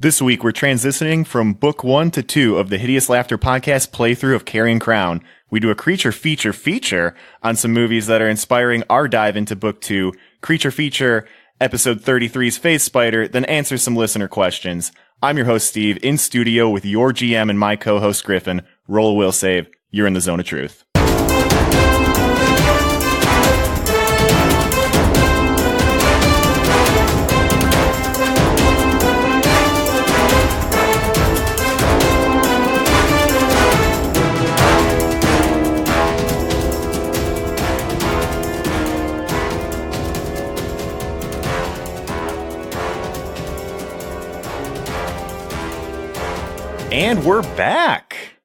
This week, we're transitioning from Book 1 to 2 of the Hideous Laughter Podcast playthrough of Carrion Crown. We do a creature feature on some movies that are inspiring our dive into Book 2, Creature Feature, Episode 33's Phase Spider, then answer some listener questions. I'm your host, Steve, in studio with your GM and my co-host, Griffin. Roll a will save. You're in the zone of truth. And we're back.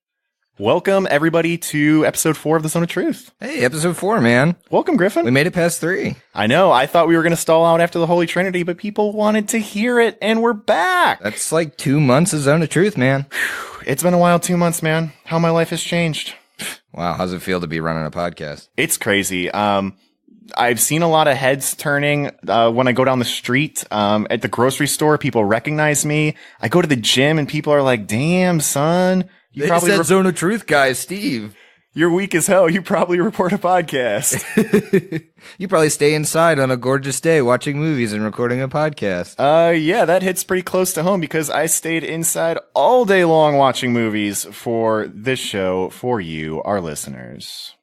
Welcome, everybody, to episode 4 of The Zone of Truth. Hey, episode 4, man. Welcome, Griffin. We made it past 3. I know. I thought we were going to stall out after the Holy Trinity, but people wanted to hear it, and we're back. That's like 2 months of Zone of Truth, man. It's been a while, 2 months, man. How my life has changed. Wow, how's it feel to be running a podcast? It's crazy. I've seen a lot of heads turning when I go down the street. At the grocery store, people recognize me. I go to the gym, and people are like, damn, son. You probably said Zone of Truth guy, Steve. You're weak as hell. You probably report a podcast. You probably stay inside on a gorgeous day watching movies and recording a podcast. Yeah, that hits pretty close to home because I stayed inside all day long watching movies for this show for you, our listeners.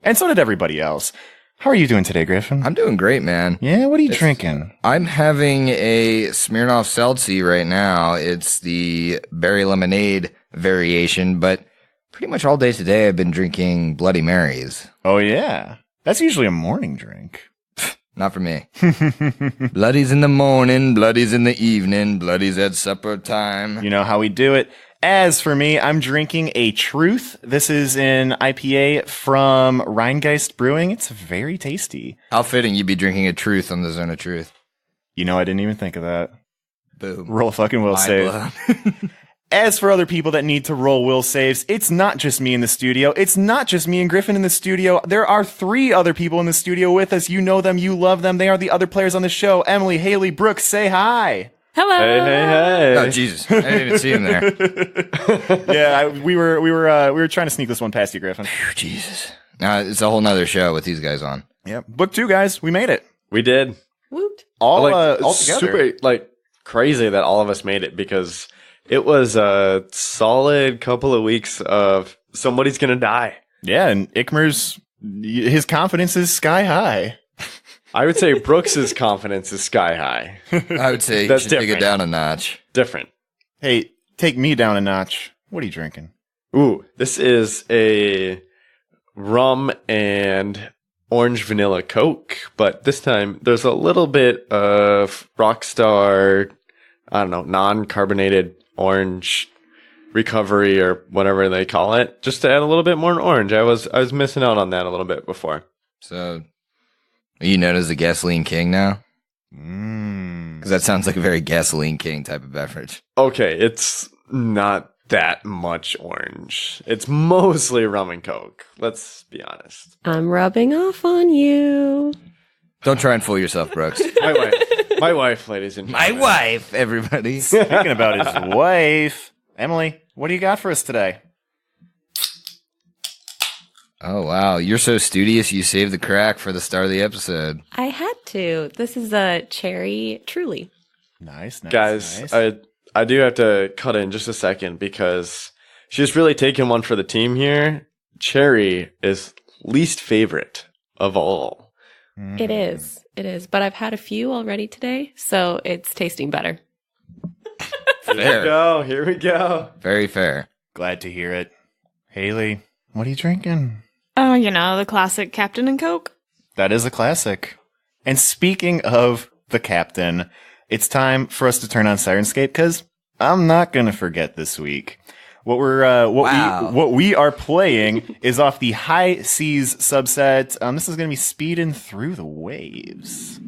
And so did everybody else. How are you doing today, Griffin? I'm doing great, man. Yeah, what are you drinking? I'm having a Smirnoff Seltzy right now. It's the berry lemonade variation, but pretty much all day today I've been drinking Bloody Marys. Oh, yeah. That's usually a morning drink. Not for me. Bloodies in the morning, bloodies in the evening, bloodies at supper time. You know how we do it. As for me, I'm drinking a Truth. This is an IPA from Rheingeist Brewing. It's very tasty. How fitting you'd be drinking a Truth on the Zone of Truth. You know, I didn't even think of that. Boom. Roll a fucking will save. As for other people that need to roll will saves, it's not just me in the studio. It's not just me and Griffin in the studio. There are 3 other people in the studio with us. You know them. You love them. They are the other players on the show. Emily, Haley, Brooks, say hi. Hello. Hey. Oh, Jesus. I didn't even see him there. Yeah, we were trying to sneak this one past you, Griffin. Phew, Jesus. Now it's a whole nother show with these guys on. Yep. Book 2, guys. We made it. We did. Woot. All It's together. super crazy that all of us made it because it was a solid couple of weeks of somebody's gonna die. Yeah, and Ikmer's his confidence is sky high. I would say Brooks's confidence is sky high. I would say That's you should take it different. down a notch. Different. Hey, take me down a notch. What are you drinking? Ooh, this is a rum and orange vanilla Coke, but this time there's a little bit of Rockstar, I don't know, non-carbonated orange recovery or whatever they call it, just to add a little bit more orange. I was missing out on that a little bit before. So, are you known as the Gasoline King now? Because that sounds like a very Gasoline King type of beverage. Okay, it's not that much orange. It's mostly rum and Coke. Let's be honest. I'm rubbing off on you. Don't try and fool yourself, Brooks. My wife, ladies and My gentlemen. wife, everybody. Speaking about his wife. Emily, what do you got for us today? Oh, wow. You're so studious, you saved the crack for the start of the episode. I had to. This is a cherry truly. Nice. Guys, nice. I do have to cut in just a second because she's really taken one for the team here. Cherry is least favorite of all. It is. It is. But I've had a few already today, so it's tasting better. Fair. Here we go. Very fair. Glad to hear it. Haley, what are you drinking? Oh, you know, the classic Captain and Coke. That is a classic. And speaking of the captain, it's time for us to turn on Sirenscape because I'm not going to forget this week. What we are playing is off the High Seas subset. This is going to be Speeding Through the Waves.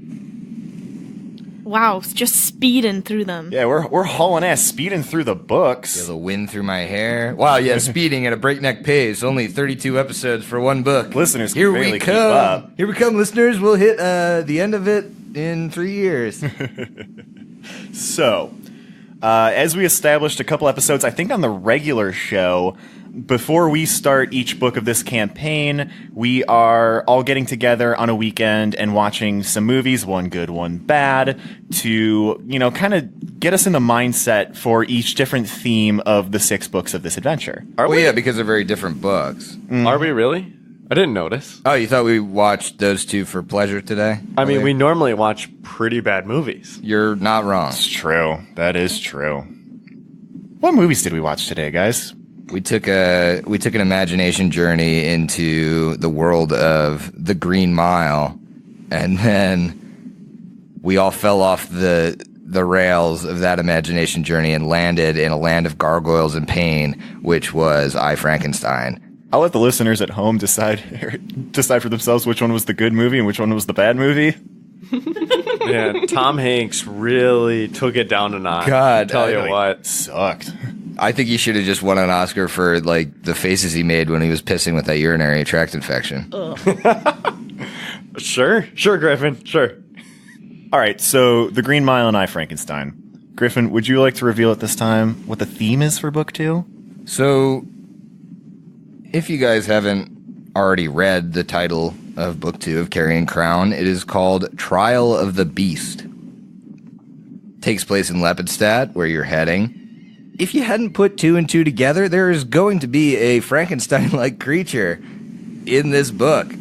Wow, just speeding through them. Yeah, we're hauling ass, speeding through the books. Feel the wind through my hair. Wow, yeah, speeding at a breakneck pace. Only 32 episodes for one book. Listeners can Here barely we keep come. up. Here we come, listeners. We'll hit the end of it in 3 years. So, As we established a couple episodes, I think on the regular show, before we start each book of this campaign, we are all getting together on a weekend and watching some movies, one good, one bad, to, kind of get us in the mindset for each different theme of the 6 books of this adventure. Yeah, because they're very different books. Are we really? I didn't notice. Oh, you thought we watched those 2 for pleasure today? I mean, we normally watch pretty bad movies. You're not wrong. It's true. That is true. What movies did we watch today, guys? We took an imagination journey into the world of the Green Mile, and then we all fell off the rails of that imagination journey and landed in a land of gargoyles and pain, which was I, Frankenstein. I'll let the listeners at home decide for themselves which one was the good movie and which one was the bad movie. Yeah, Tom Hanks really took it down a notch. God, tell you what, sucked. I think he should have just won an Oscar for the faces he made when he was pissing with that urinary tract infection. Sure, Griffin, sure. All right, so The Green Mile and I, Frankenstein. Griffin, would you like to reveal at this time what the theme is for book 2? So, if you guys haven't already read the title of book 2 of Carrion Crown, it is called Trial of the Beast. Takes place in Lepidstadt, where you're heading. If you hadn't put 2 and 2 together, there is going to be a Frankenstein-like creature in this book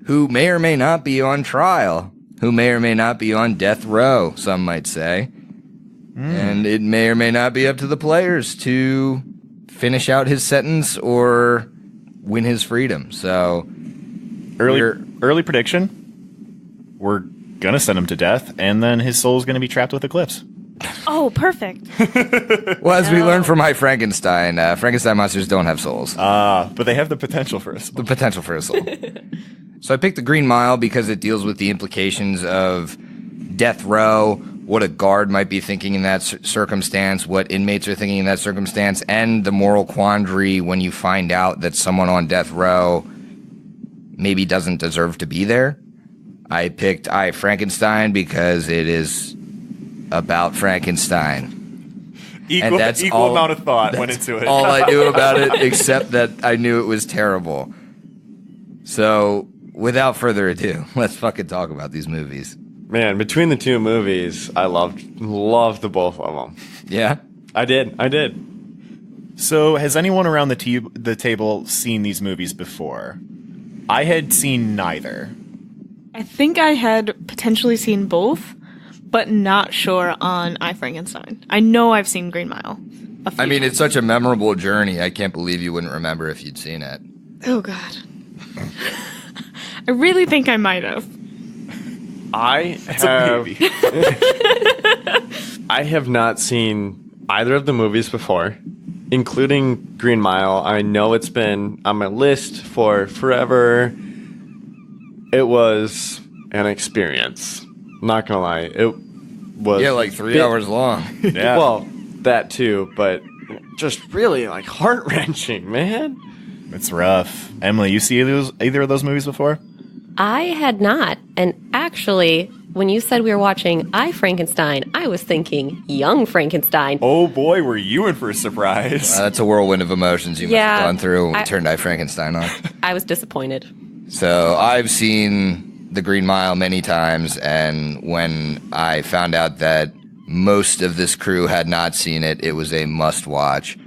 who may or may not be on trial, who may or may not be on death row, some might say. And it may or may not be up to the players to finish out his sentence or win his freedom. So, early prediction, we're going to send him to death, and then his soul is going to be trapped with Eclipse. Oh, perfect. well, as we learned from My Frankenstein, Frankenstein monsters don't have souls. But they have the potential for a soul. The potential for a soul. So I picked The Green Mile because it deals with the implications of death row, what a guard might be thinking in that circumstance, what inmates are thinking in that circumstance, and the moral quandary when you find out that someone on death row maybe doesn't deserve to be there. I picked I, Frankenstein because it is about Frankenstein. Equal amount of thought went into it. All I knew about it, except that I knew it was terrible. So, without further ado, let's fucking talk about these movies. Man, between the 2 movies, I loved the both of them. Yeah? I did. So, has anyone around the table seen these movies before? I had seen neither. I think I had potentially seen both, but not sure on I, Frankenstein. I know I've seen Green Mile. I mean, it's such a memorable journey. I can't believe you wouldn't remember if you'd seen it. Oh, God. I really think I might have. I have not seen either of the movies before, including Green Mile. I know it's been on my list for forever. It was an experience. Not gonna lie, it was 3 hours long. Yeah. Well, that too, but just really heart-wrenching, man. It's rough. Emily, you see either of those movies before? I had not. And actually, when you said we were watching I, Frankenstein, I was thinking Young Frankenstein. Oh boy, were you in for a surprise. That's a whirlwind of emotions you must have gone through when we turned I, Frankenstein on. I was disappointed. So I've seen The Green Mile many times, and when I found out that most of this crew had not seen it, it was a must-watch.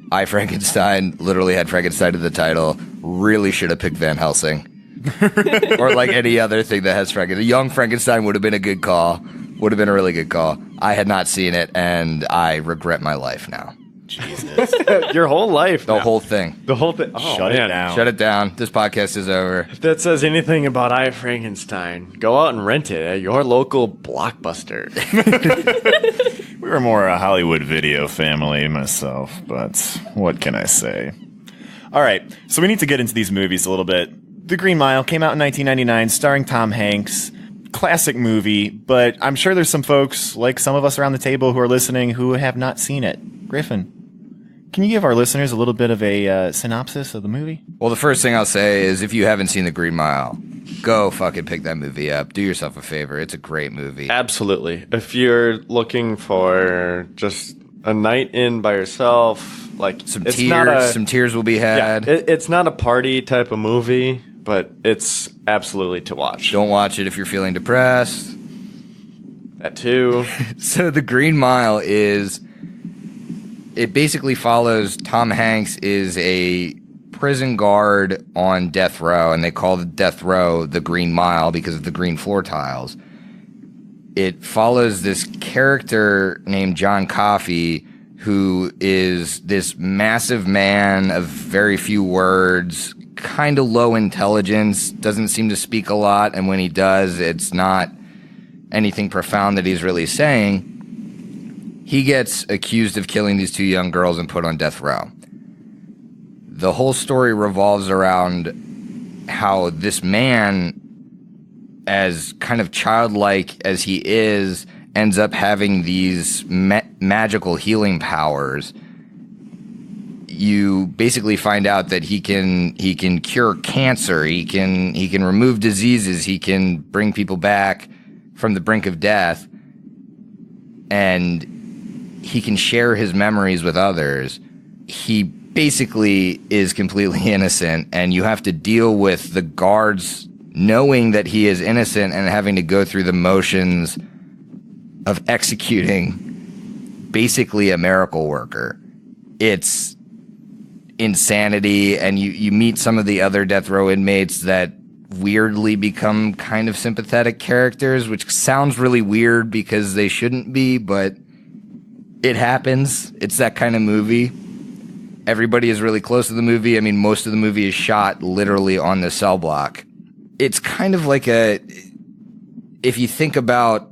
I, Frankenstein, literally had Frankenstein in the title. Really should have picked Van Helsing. Or any other thing that has Frankenstein. Young Frankenstein would have been a good call. Would have been a really good call. I had not seen it, and I regret my life now. Jesus. Your whole life. The whole thing. The whole thing. Oh, Shut it down. Shut it down. This podcast is over. If that says anything about I, Frankenstein, go out and rent it at your local Blockbuster. We were more a Hollywood Video family myself, but what can I say? All right, so we need to get into these movies a little bit. The Green Mile came out in 1999, starring Tom Hanks. Classic movie, but I'm sure there's some folks, like some of us around the table who are listening, who have not seen it. Griffin, Can you give our listeners a little bit of a synopsis of the movie? Well, the first thing I'll say is if you haven't seen The Green Mile, go fucking pick that movie up. Do yourself a favor. It's a great movie. Absolutely. If you're looking for just a night in by yourself, like Some it's tears. not a, Some tears will be had. it's not a party type of movie, but it's absolutely to watch. Don't watch it if you're feeling depressed. That too. So The Green Mile it basically follows Tom Hanks is a prison guard on death row, and they call the death row the Green Mile because of the green floor tiles. It follows this character named John Coffey, who is this massive man of very few words, kind of low intelligence, doesn't seem to speak a lot, and when he does, it's not anything profound that he's really saying. He gets accused of killing these two young girls and put on death row. The whole story revolves around how this man, as kind of childlike as he is, ends up having these magical healing powers. You basically find out that he can cure cancer, he can remove diseases, he can bring people back from the brink of death, and he can share his memories with others. He basically is completely innocent, and you have to deal with the guards knowing that he is innocent and having to go through the motions of executing basically a miracle worker. It's insanity, and you meet some of the other death row inmates that weirdly become kind of sympathetic characters, which sounds really weird because they shouldn't be, but it happens. It's that kind of movie. Everybody is really close to the movie. I mean, most of the movie is shot literally on the cell block. It's kind of like if you think about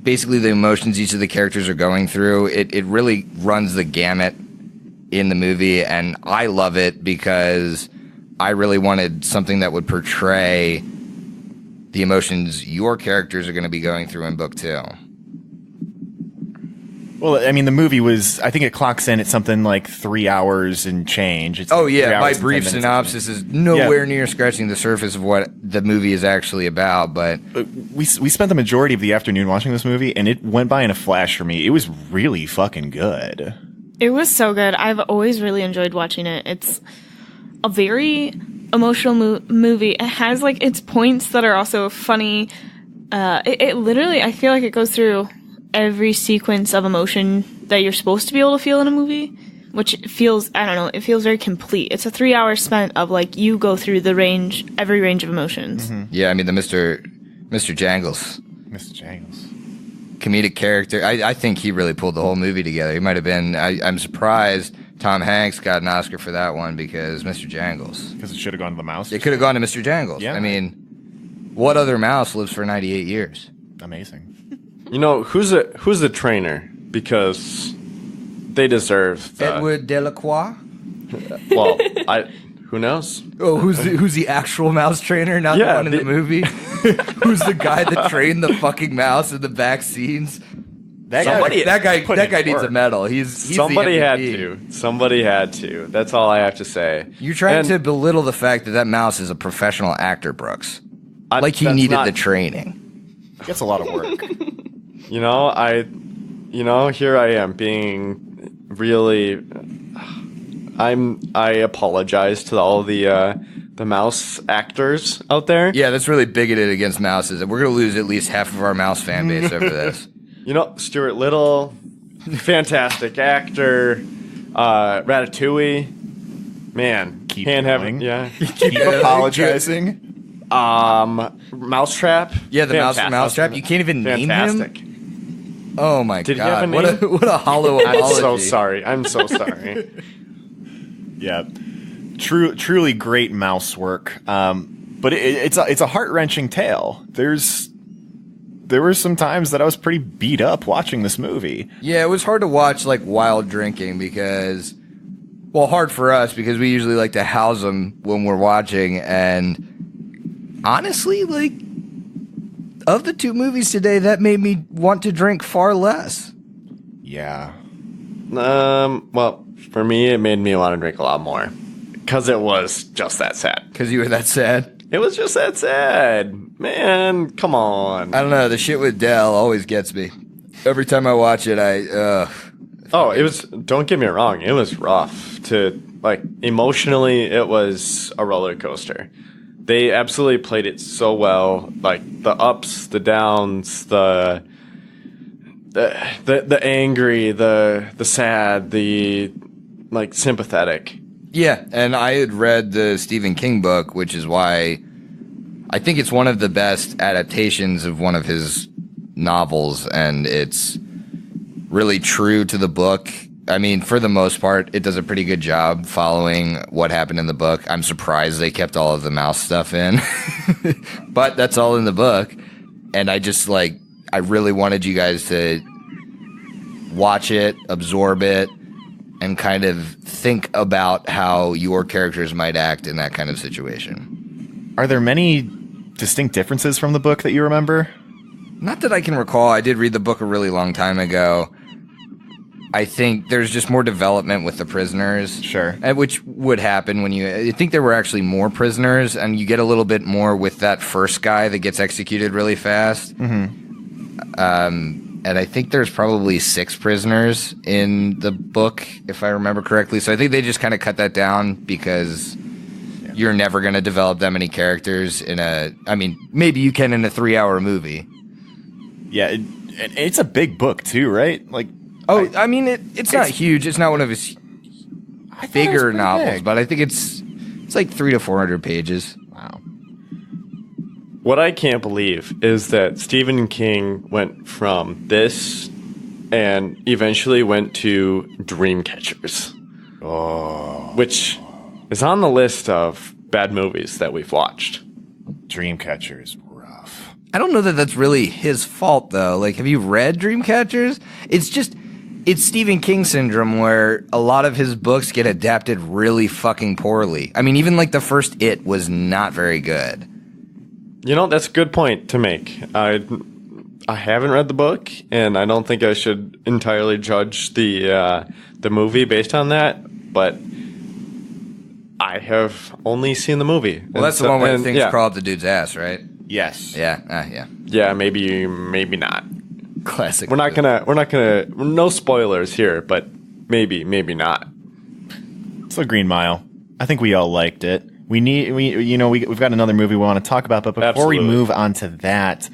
basically the emotions each of the characters are going through, it really runs the gamut in the movie, and I love it because I really wanted something that would portray the emotions your characters are going to be going through in book 2. Well, I mean, the movie was, I think it clocks in at something like 3 hours and change. It's Oh, like yeah. 3 My hours and 10 brief minutes. synopsis is nowhere near scratching the surface of what the movie is actually about, but We spent the majority of the afternoon watching this movie, and it went by in a flash for me. It was really fucking good. It was so good. I've always really enjoyed watching it. It's a very emotional movie. It has like its points that are also funny. It literally, I feel like it goes through every sequence of emotion that you're supposed to be able to feel in a movie, which feels, I don't know, it feels very complete. It's a 3 hours spent of like you go through every range of emotions. Mm-hmm. yeah, I mean, the Mr. Jangles Mr. Jangles. comedic character, I think he really pulled the whole movie together. He might have been, I'm surprised Tom Hanks got an Oscar for that one because Mr. Jangles. Because it should have gone to the mouse. It could have gone to Mr. Jangles. Yeah. I mean, what other mouse lives for 98 years? Amazing. You know, who's a trainer? Because they deserve the, Edward Delacroix? well, who knows? Oh, who's the actual mouse trainer, not Yeah, the one in the movie? Who's the guy that trained the fucking mouse in the back scenes? That guy needs a medal. He's Somebody the had MVP. to. Somebody had to. That's all I have to say. You're trying And to belittle the fact that mouse is a professional actor, Brooks. Like he that's needed not- the training. That's a lot of work. You know, here I am being really. I apologize to all the mouse actors out there. Yeah, that's really bigoted against mouses. We're going to lose at least half of our mouse fan base over this. You know, Stuart Little, fantastic actor. Ratatouille, man, Keep can't have going. it. Yeah. Keep apologizing. Mousetrap. Yeah, the Fantastic. mousetrap. You can't even name him? Fantastic. Oh my Did he have god! a name? What a hollow apology. I'm so sorry. I'm so sorry. Yeah. Truly great mouse work. But it's a heart-wrenching tale. There were some times that I was pretty beat up watching this movie. Yeah, it was hard to watch like while drinking because, well, hard for us because we usually like to house them when we're watching. And honestly, like, of the two movies today, that made me want to drink far less. Yeah. Well, for me, it made me want to drink a lot more. Because it was just that sad. Because you were that sad? It was just that sad. Man, come on. I don't know. The shit with Dell always gets me. Every time I watch it, Don't get me wrong. It was rough emotionally, it was a roller coaster. They absolutely played it so well. Like the ups, the downs, the angry, the sad, the sympathetic. Yeah, and I had read the Stephen King book, which is why I think it's one of the best adaptations of one of his novels, and it's really true to the book. I mean, for the most part, it does a pretty good job following what happened in the book. I'm surprised they kept all of the mouse stuff in, but that's all in the book. And I just I really wanted you guys to watch it, absorb it, and kind of think about how your characters might act in that kind of situation. Are there many distinct differences from the book that you remember? Not that I can recall. I did read the book a really long time ago. I think there's just more development with the prisoners. Sure. Which would happen when I think there were actually more prisoners, and you get a little bit more with that first guy that gets executed really fast. Mm-hmm. And I think there's probably 6 prisoners in the book, if I remember correctly. So I think they just kind of cut that down because you're never going to develop that many characters maybe you can in a 3-hour movie. Yeah, it's a big book too, right? It's not huge. It's not one of his bigger novels, but I think it's like 300 to 400 pages. Wow. What I can't believe is that Stephen King went from this and eventually went to Dreamcatchers. Oh. Which is on the list of bad movies that we've watched. Dreamcatchers, rough. I don't know that that's really his fault, though. Have you read Dreamcatchers? It's Stephen King syndrome where a lot of his books get adapted really fucking poorly. I mean, even the first It was not very good. That's a good point to make. I haven't read the book, and I don't think I should entirely judge the movie based on that, but I have only seen the movie. Well, that's the one where things crawl up the dude's ass, right? Yes. Yeah. Yeah. Yeah, maybe not. Classic. We're not gonna no spoilers here, but maybe not. So Green Mile. I think we all liked it. We've got another movie we want to talk about, but before we move on to that,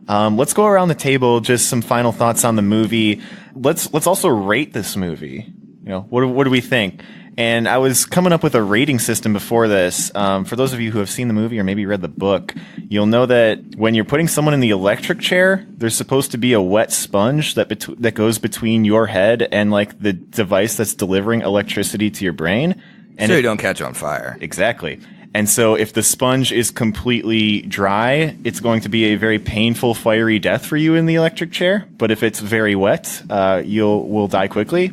let's go around the table, just some final thoughts on the movie. Let's also rate this movie. What do we think? And I was coming up with a rating system before this. For those of you who have seen the movie or maybe read the book, you'll know that when you're putting someone in the electric chair, there's supposed to be a wet sponge that goes between your head and the device that's delivering electricity to your brain. And so you don't catch on fire. Exactly. And so if the sponge is completely dry, it's going to be a very painful, fiery death for you in the electric chair. But if it's very wet, we'll die quickly.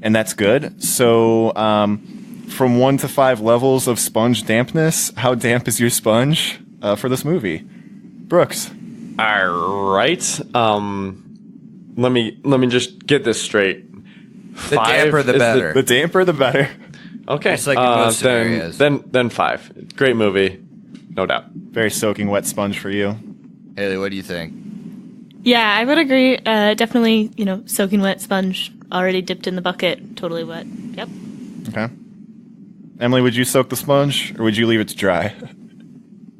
And that's good. So from 1 to 5 levels of sponge dampness, how damp is your sponge for this movie? Brooks. All right. Let me just get this straight. The damper the better. The damper the better. Okay. It's in most scenarios. Then 5. Great movie, no doubt. Very soaking wet sponge for you. Haley, what do you think? Yeah, I would agree. Definitely, soaking wet sponge, already dipped in the bucket, totally wet. Yep. Okay. Emily, would you soak the sponge or would you leave it to dry?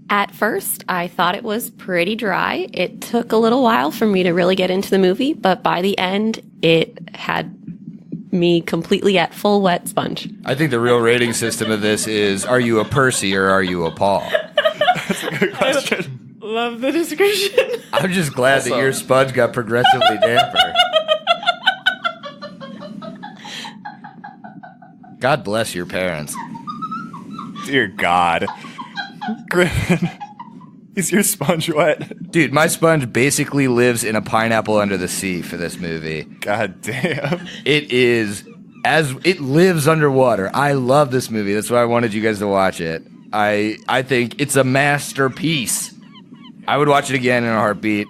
At first, I thought it was pretty dry. It took a little while for me to really get into the movie, but by the end, it had me completely at full wet sponge. I think the real rating system of this is, are you a Percy or are you a Paul? That's a good question. Love the description. I'm just glad that your sponge got progressively damper. God bless your parents. Dear God. Griffin, is your sponge wet? Dude, my sponge basically lives in a pineapple under the sea for this movie. God damn. It lives underwater. I love this movie. That's why I wanted you guys to watch it. I think it's a masterpiece. I would watch it again in a heartbeat.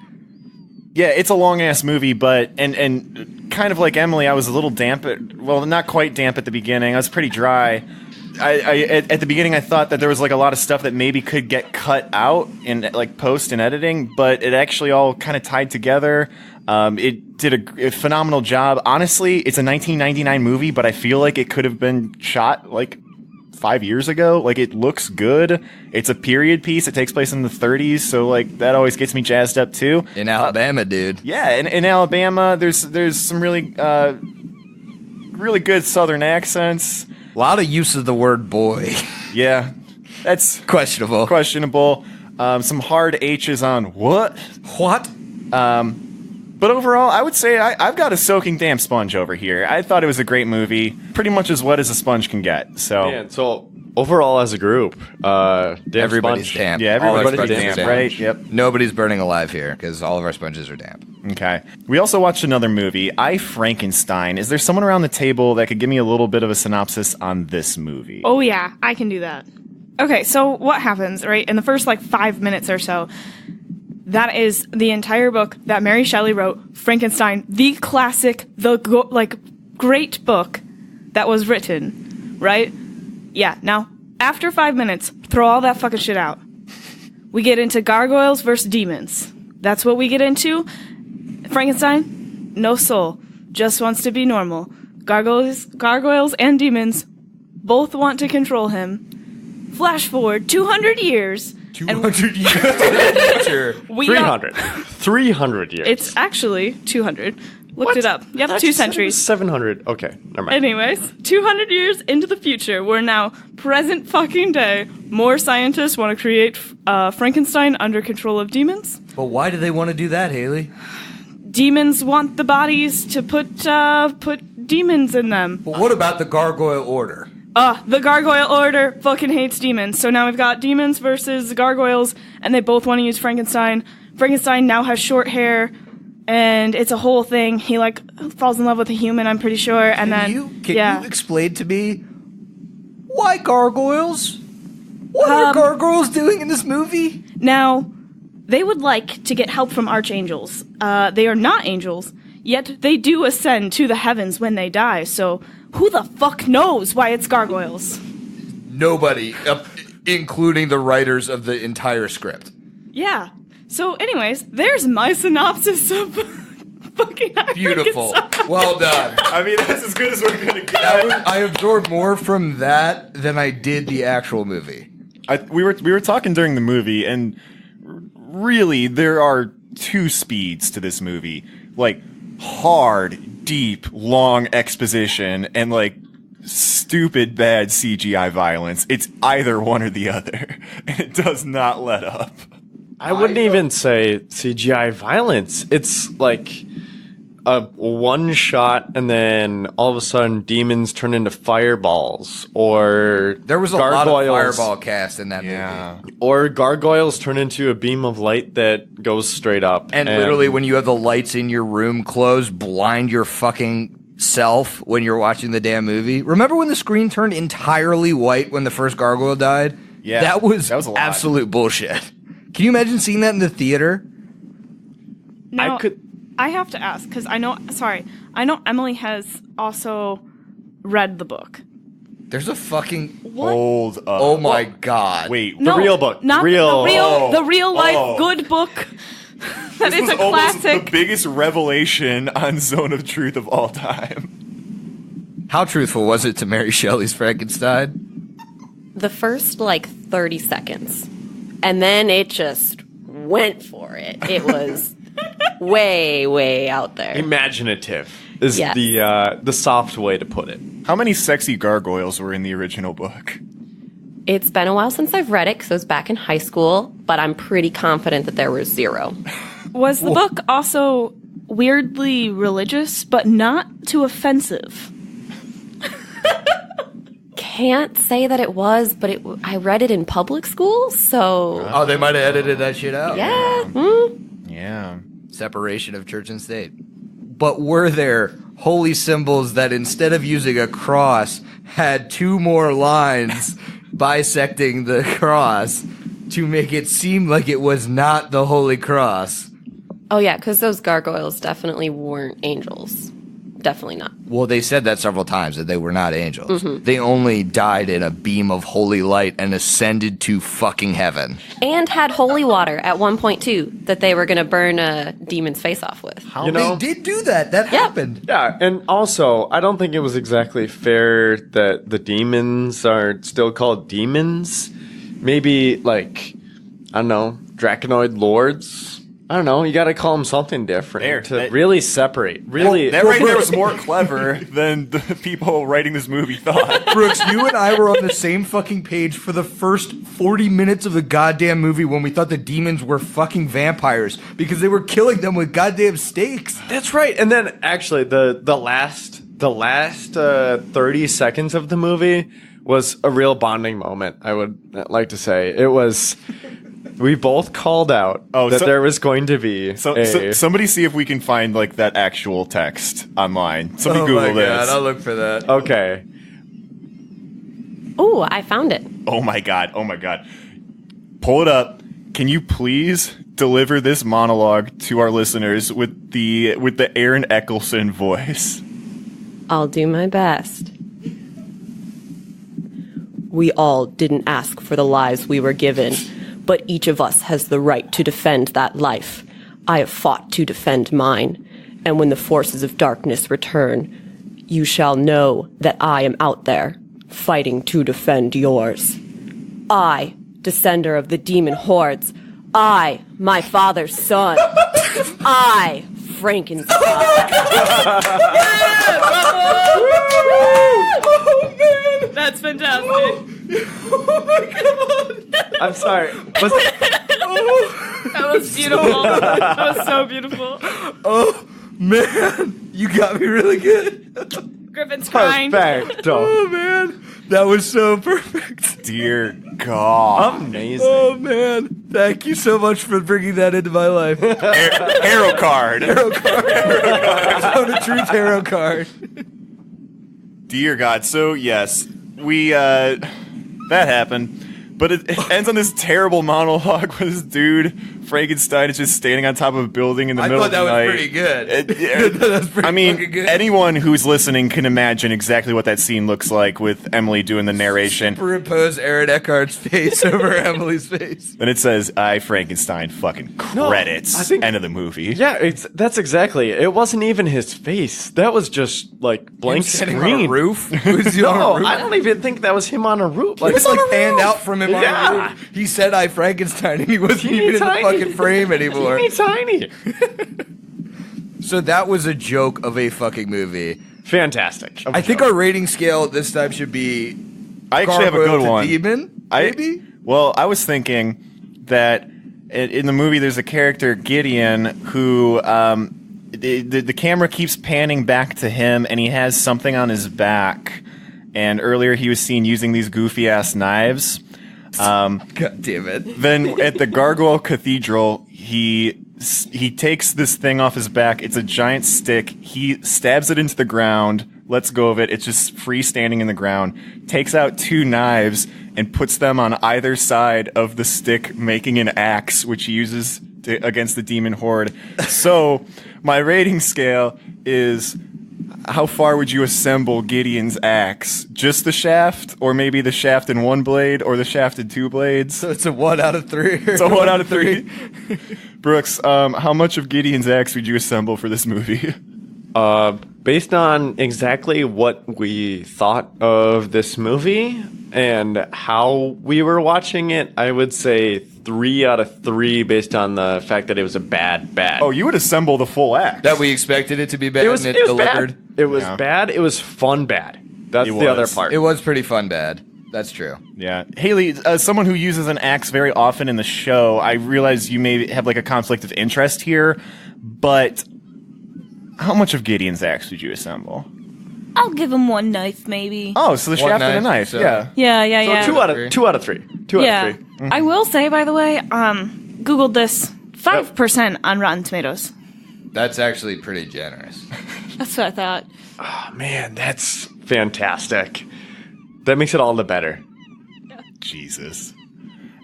Yeah, it's a long ass movie, but and kind of like Emily, I was a little damp. Well, not quite damp at the beginning. I was pretty dry. At the beginning, I thought that there was like a lot of stuff that maybe could get cut out in like post and editing, but it actually all kind of tied together. It did a phenomenal job. Honestly, it's a 1999 movie, but I feel like it could have been shot like 5 years ago. Like, it looks good. It's a period piece. It takes place in the 30s, so like that always gets me jazzed up too. In Alabama, dude. Yeah, in Alabama, there's some really really good Southern accents. A lot of use of the word boy. Yeah, that's Questionable. Some hard H's on what? What? But overall, I would say I've got a soaking damp sponge over here. I thought it was a great movie, pretty much as wet as a sponge can get. So, Man, so overall as a group, Everybody's sponge. damp. yeah, All our everybody's sponges damp, are right? Yep. Nobody's burning alive here because all of our sponges are damp. Okay. We also watched another movie, I, Frankenstein. Is there someone around the table that could give me a little bit of a synopsis on this movie? Oh yeah, I can do that. Okay, so what happens, right? In the first 5 minutes or so, that is the entire book that Mary Shelley wrote, Frankenstein, the classic, great book that was written, right? Yeah, now, after 5 minutes, throw all that fucking shit out. We get into gargoyles versus demons. That's what we get into. Frankenstein, no soul, just wants to be normal. Gargoyles and demons both want to control him. Flash forward 200 years. 200 years in the future. 300 years. It's actually 200. Looked it up. Yep, 2 centuries. 700. Okay, never mind. Anyways, 200 years into the future, we're now present fucking day. More scientists want to create Frankenstein under control of demons. But why do they want to do that, Haley? Demons want the bodies to put demons in them. But what about the Gargoyle Order? The Gargoyle Order fucking hates demons. So now we've got demons versus gargoyles, and they both want to use Frankenstein. Frankenstein now has short hair, and it's a whole thing. He falls in love with a human, I'm pretty sure, and Can you explain to me why gargoyles? What are gargoyles doing in this movie? Now, they would like to get help from archangels. They are not angels, yet they do ascend to the heavens when they die, so who the fuck knows why it's gargoyles? Nobody, including the writers of the entire script. Yeah. So anyways, there's my synopsis of fucking Beautiful. Well done. I mean, that's as good as we're going to get. I absorbed more from that than I did the actual movie. We were talking during the movie, and really, there are 2 speeds to this movie. Like, hard, deep, long exposition, and stupid, bad CGI violence. It's either one or the other, and it does not let up. I wouldn't even say CGI violence. It's like a one shot, and then all of a sudden demons turn into fireballs, or There was a lot of fireball cast in that movie. or gargoyles turn into a beam of light that goes straight up. And literally, when you have the lights in your room closed, blind your fucking self when you're watching the damn movie. Remember when the screen turned entirely white when the first gargoyle died? Yeah, that was a lot. absolute bullshit. Can you imagine seeing that in the theater? Now, I have to ask, because I know Emily has also read the book. There's a fucking... What? Hold up. Oh my god. Wait, No, real book. Not Real- the real life good book. That is a almost classic. the biggest revelation on Zone of Truth of all time. How truthful was it to Mary Shelley's Frankenstein? The first 30 seconds. And then it just went for it. It was way, way out there. Imaginative is Yes. the soft way to put it. How many sexy gargoyles were in the original book? It's been a while since I've read it because I was back in high school, but I'm pretty confident that there were 0. Was the book also weirdly religious, but not too offensive? Can't say that it was, but I read it in public school, so Oh, they might have edited that shit out. yeah. Yeah. Separation of church and state. But were there holy symbols that instead of using a cross had 2 more lines bisecting the cross to make it seem like it was not the Holy Cross? Oh yeah, because those gargoyles definitely weren't angels. definitely not. Well, they said that several times, that they were not angels. They only died in a beam of holy light and ascended to fucking heaven. And had holy water at one point, too, that they were going to burn a demon's face off with. You know? They did do that. That happened. Yeah, and also, I don't think it was exactly fair that the demons are still called demons. Maybe, like, I don't know, Draconoid lords? I don't know, you gotta call them something different really separate. Really, That right there was more clever than the people writing this movie thought. Brooks, you and I were on the same fucking page for the first 40 minutes of the goddamn movie when we thought the demons were fucking vampires because they were killing them with goddamn stakes. That's right. And then actually, the last 30 seconds of the movie was a real bonding moment. I would like to say it was. We both called out that there was going to be somebody see if we can find like that actual text online. Somebody Google this. God, I'll look for that. Okay. Oh, I found it. Oh my god. Pull it up. Can you please deliver this monologue to our listeners with the Aaron Eccleston voice? I'll do my best. We all didn't ask for the lives we were given, but each of us has the right to defend that life. I have fought to defend mine, and when the forces of darkness return, you shall know that I am out there, fighting to defend yours. I, descender of the demon hordes, I, my father's son, I, Frankenstein. Oh, man. That's fantastic. Oh my god! I'm sorry. That was beautiful. That was so beautiful. Oh man, you got me really good. Griffin's crying. Perfecto. Oh man, that was so perfect. Dear God. Amazing. Oh man, thank you so much for bringing that into my life. Hero card. Zone of Truth tarot card. Dear God. So yes, we that happened. But it ends on this terrible monologue where this dude, Frankenstein, is just standing on top of a building in the middle of the night. I thought that was pretty good. That was pretty I mean, fucking good. anyone who's listening can imagine exactly what that scene looks like with Emily doing the narration. Superimpose Aaron Eckhart's face over Emily's face. Then it says, I, Frankenstein, fucking credits. I think- End of the movie. Yeah, that's exactly. It wasn't even his face. That was just like blank Standing screen. on a roof? Was he on a No, roof? I don't even think that was him on a roof. It was like panned out from him on Yeah. the roof. He said, "I Frankenstein," and he wasn't Teeny even in the tiny. fucking frame anymore. Teeny tiny. So that was a joke of a fucking movie. Fantastic. I think our rating scale this time should be I actually have a Gargoyle good to one. Demon, maybe? Well, I was thinking that in the movie there's a character, Gideon, who the camera keeps panning back to him, and he has something on his back. And earlier he was seen using these goofy-ass knives. God damn it. Then at the Gargoyle Cathedral, he takes this thing off his back. It's a giant stick. He stabs it into the ground, lets go of it. It's just freestanding in the ground. Takes out two knives and puts them on either side of the stick, making an axe, which he uses against the demon horde. So my rating scale is... How far would you assemble Gideon's axe? Just the shaft? Or maybe the shaft in one blade? Or the shaft in two blades? So it's a 1 out of 3. It's a 1 out of 3. Brooks, how much of Gideon's axe would you assemble for this movie? Based on exactly what we thought of this movie and how we were watching it, I would say 3 out of 3 based on the fact that it was a bad. Oh, you would assemble the full axe. That we expected it to be bad It was, and it was delivered. bad. It was Yeah. bad. It was fun bad. That's It the other was. part. It was pretty fun bad. That's true. Yeah. Haley, as someone who uses an axe very often in the show, I realize you may have like a conflict of interest here, but how much of Gideon's axe would you assemble? I'll give him one knife, maybe. Oh, so the One shaft and the knife, knife, so- yeah. Yeah. So 2 out of 3. 2 yeah. out of 3. I will say, by the way, Googled this. 5% on Rotten Tomatoes. That's actually pretty generous. That's what I thought. Oh, man, that's fantastic. That makes it all the better. Jesus.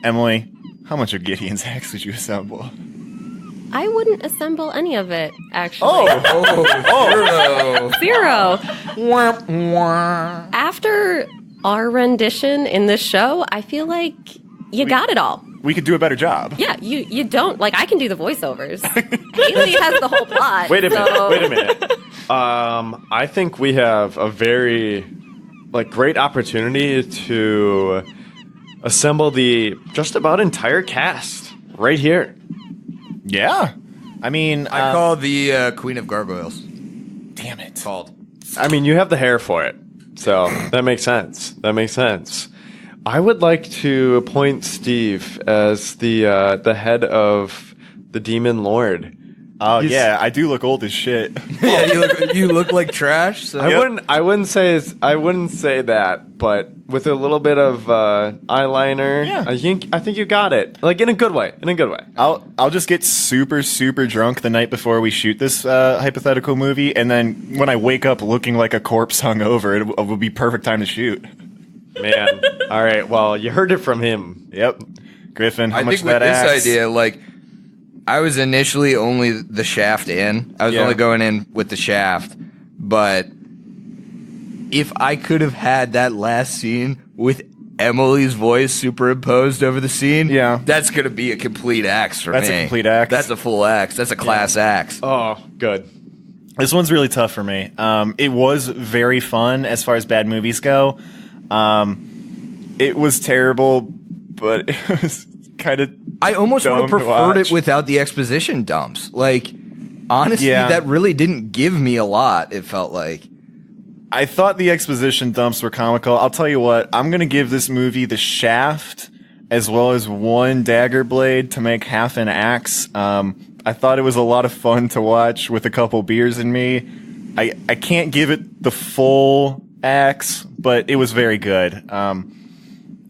Emily, how much of Gideon's axe would you assemble? I wouldn't assemble any of it, actually. Oh, Zero. wah, wah. After our rendition in this show, I feel like you got it all. We could do a better job. Yeah, you don't. Like, I can do the voiceovers. Haley has the whole plot. Wait a so- minute. I think we have a very great opportunity to assemble the just about entire cast right here. Yeah. I mean, I call the Queen of Gargoyles. damn it. Called. I mean, you have the hair for it, so that makes sense. I would like to appoint Steve as the head of the Demon Lord. Oh yeah, I do look old as shit. Yeah, you look like trash. So. I wouldn't say that, but with a little bit of eyeliner, Yeah. I think you got it. Like in a good way. I'll just get super drunk the night before we shoot this hypothetical movie, and then when I wake up looking like a corpse hungover, it will be perfect time to shoot. Man. All right. Well, you heard it from him. Yep. Griffin, how I much think of that with this axe? idea, I was initially only the shaft in. I was Yeah. only going in with the shaft. But if I could have had that last scene with Emily's voice superimposed over the scene, Yeah. that's going to be a complete axe for That's me. a complete axe. That's a full axe. That's a class axe. Oh, good. This one's really tough for me. It was very fun as far as bad movies go. It was terrible, but it was kind of I almost would have dumb to preferred watch. it without the exposition dumps. Honestly, Yeah. that really didn't give me a lot, it felt like. I thought the exposition dumps were comical. I'll tell you what, I'm going to give this movie the shaft as well as one dagger blade to make half an axe. I thought it was a lot of fun to watch with a couple beers in me. I can't give it the full axe, but it was very good.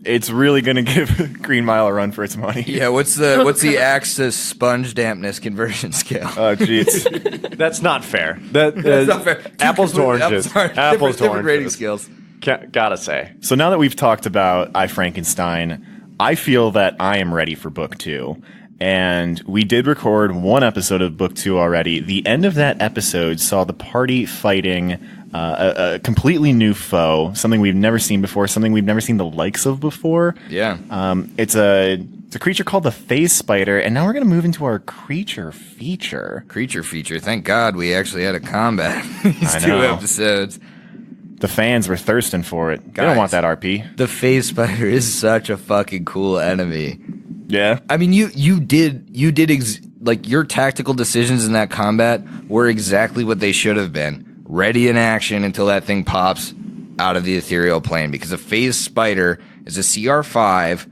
It's really going to give Green Mile a run for its money. Yeah, what's the axe to sponge dampness conversion scale? Oh, jeez. That's not fair. That's not fair. Apples to oranges. Apples to different rating oranges. scales. Gotta say. So now that we've talked about I, Frankenstein, I feel that I am ready for book 2. And we did record one episode of book 2 already. The end of that episode saw the party fighting a completely new foe, something we've never seen before, something we've never seen the likes of before. Yeah. It's a creature called the phase spider, and now we're going to move into our creature feature. Creature feature. Thank God we actually had a combat these I 2 know. episodes. The fans were thirsting for it. They Guys. don't want that RP. The phase spider is such a fucking cool enemy. Yeah. I mean, you did your tactical decisions in that combat were exactly what they should have been. Ready in action until that thing pops out of the ethereal plane, because a phase spider is a CR5.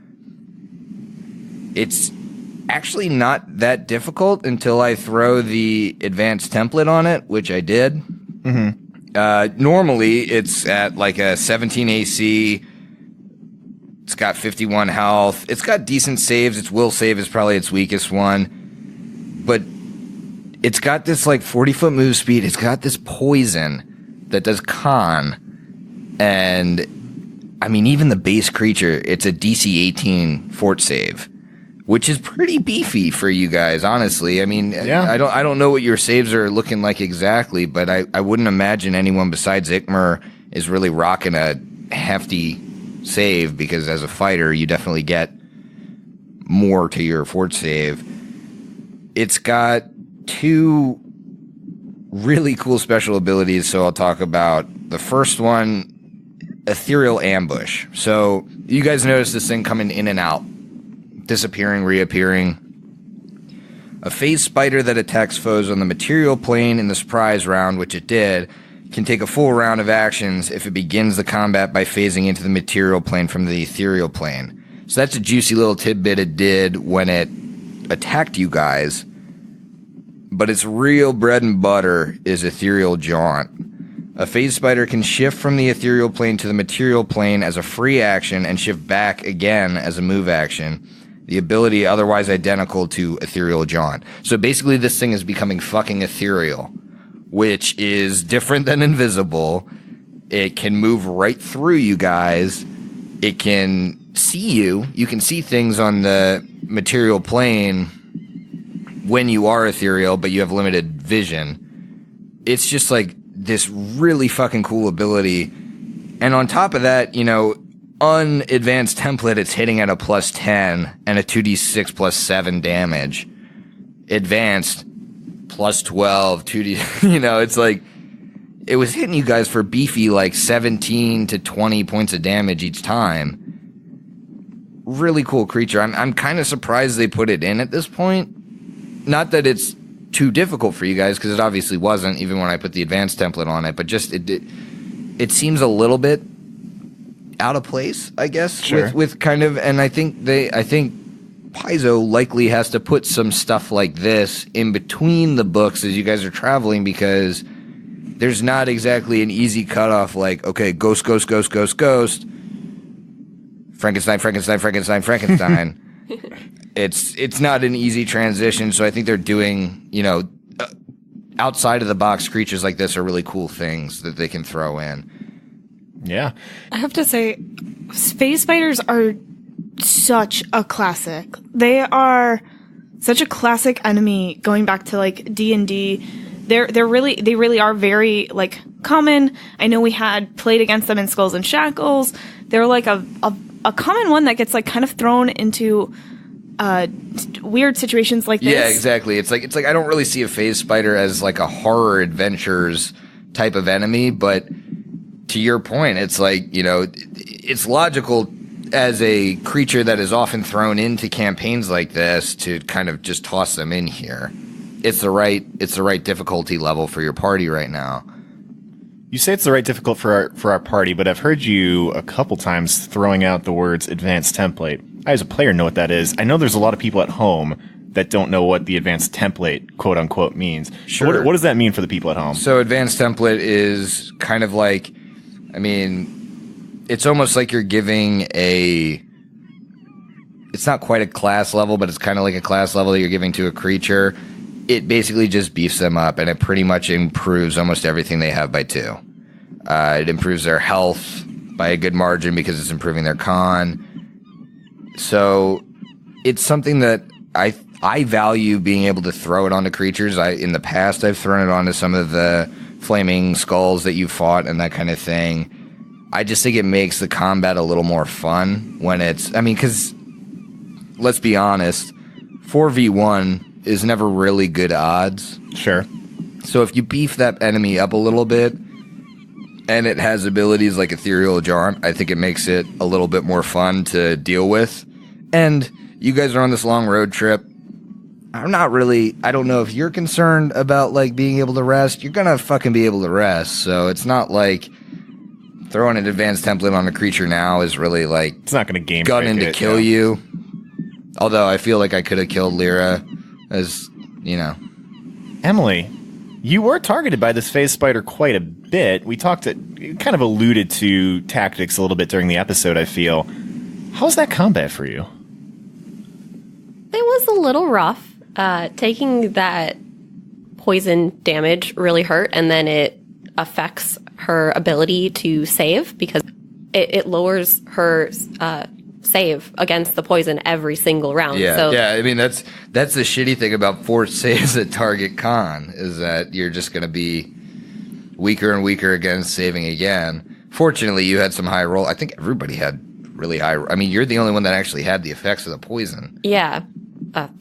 It's actually not that difficult until I throw the advanced template on it, which I did. Mm-hmm. Normally, it's at a 17 AC. It's got 51 health. It's got decent saves. Its will save is probably its weakest one. But it's got this 40-foot move speed. It's got this poison that does con. And, I mean, even the base creature, it's a DC 18 fort save, which is pretty beefy for you guys, honestly. I mean, Yeah. I don't know what your saves are looking like exactly, but I wouldn't imagine anyone besides Ikmer is really rocking a hefty save, because as a fighter, you definitely get more to your fort save. It's got 2 really cool special abilities, so I'll talk about the first one, Ethereal Ambush. So you guys notice this thing coming in and out, disappearing, reappearing. A phase spider that attacks foes on the material plane in the surprise round, which it did, can take a full round of actions if it begins the combat by phasing into the material plane from the ethereal plane. So that's a juicy little tidbit it did when it attacked you guys. But its real bread and butter is Ethereal Jaunt. A phase spider can shift from the ethereal plane to the material plane as a free action and shift back again as a move action. The ability otherwise identical to Ethereal Jaunt. So basically this thing is becoming fucking ethereal, which is different than invisible. It can move right through you guys. It can see you. You can see things on the material plane when you are ethereal, but you have limited vision. It's just like this really fucking cool ability. And on top of that, on advanced template, it's hitting at a +10 and a 2d6 +7 damage. Advanced, +12, 2d, it's like, it was hitting you guys for beefy, like 17 to 20 points of damage each time. Really cool creature. I'm kind of surprised they put it in at this point. Not that it's too difficult for you guys, because it obviously wasn't, even when I put the advanced template on it, but just it seems a little bit out of place, I guess, Sure. with kind of, and I think Paizo likely has to put some stuff like this in between the books as you guys are traveling, because there's not exactly an easy cutoff like, okay, ghost, Frankenstein. It's not an easy transition, so I think they're doing, outside of the box creatures like this are really cool things that they can throw in. Yeah. I have to say, space spiders are such a classic. They are such a classic enemy going back to like D&D. They really are very like common. I know we had played against them in Skulls and Shackles. They're like a common one that gets like kind of thrown into weird situations like this. Yeah, exactly. It's like I don't really see a phase spider as like a horror adventures type of enemy, but to your point, it's like, it's logical as a creature that is often thrown into campaigns like this to kind of just toss them in here. It's the right difficulty level for your party right now. You say it's the right difficult for our party, but I've heard you a couple times throwing out the words advanced template. I, as a player, know what that is. I know there's a lot of people at home that don't know what the advanced template, quote unquote, means. Sure. So what does that mean for the people at home? So advanced template is kind of like, it's almost like you're giving it's not quite a class level, but it's kind of like a class level that you're giving to a creature. It basically just beefs them up, and it pretty much improves almost everything they have by 2. It improves their health by a good margin because it's improving their con. So it's something that I value being able to throw it onto creatures. In the past, I've thrown it onto some of the flaming skulls that you fought and that kind of thing. I just think it makes the combat a little more fun when because let's be honest, 4v1 is never really good odds. Sure. So if you beef that enemy up a little bit and it has abilities like Ethereal Jaunt, I think it makes it a little bit more fun to deal with. And you guys are on this long road trip. I don't know if you're concerned about like being able to rest. You're gonna fucking be able to rest. So it's not like throwing an advanced template on a creature now is really like It's not going to game gunning to kill you. Although I feel like I could have killed Lyra, as Emily, you were targeted by this phase spider quite a bit. You kind of alluded to tactics a little bit during the episode, I feel. How's that combat for you? It was a little rough. Taking that poison damage really hurt, and then it affects her ability to save because it lowers her save against the poison every single round. Yeah, that's the shitty thing about forced saves at target con, is that you're just going to be weaker and weaker against saving again. Fortunately, you had some high roll. I think everybody had really high. You're the only one that actually had the effects of the poison. Yeah.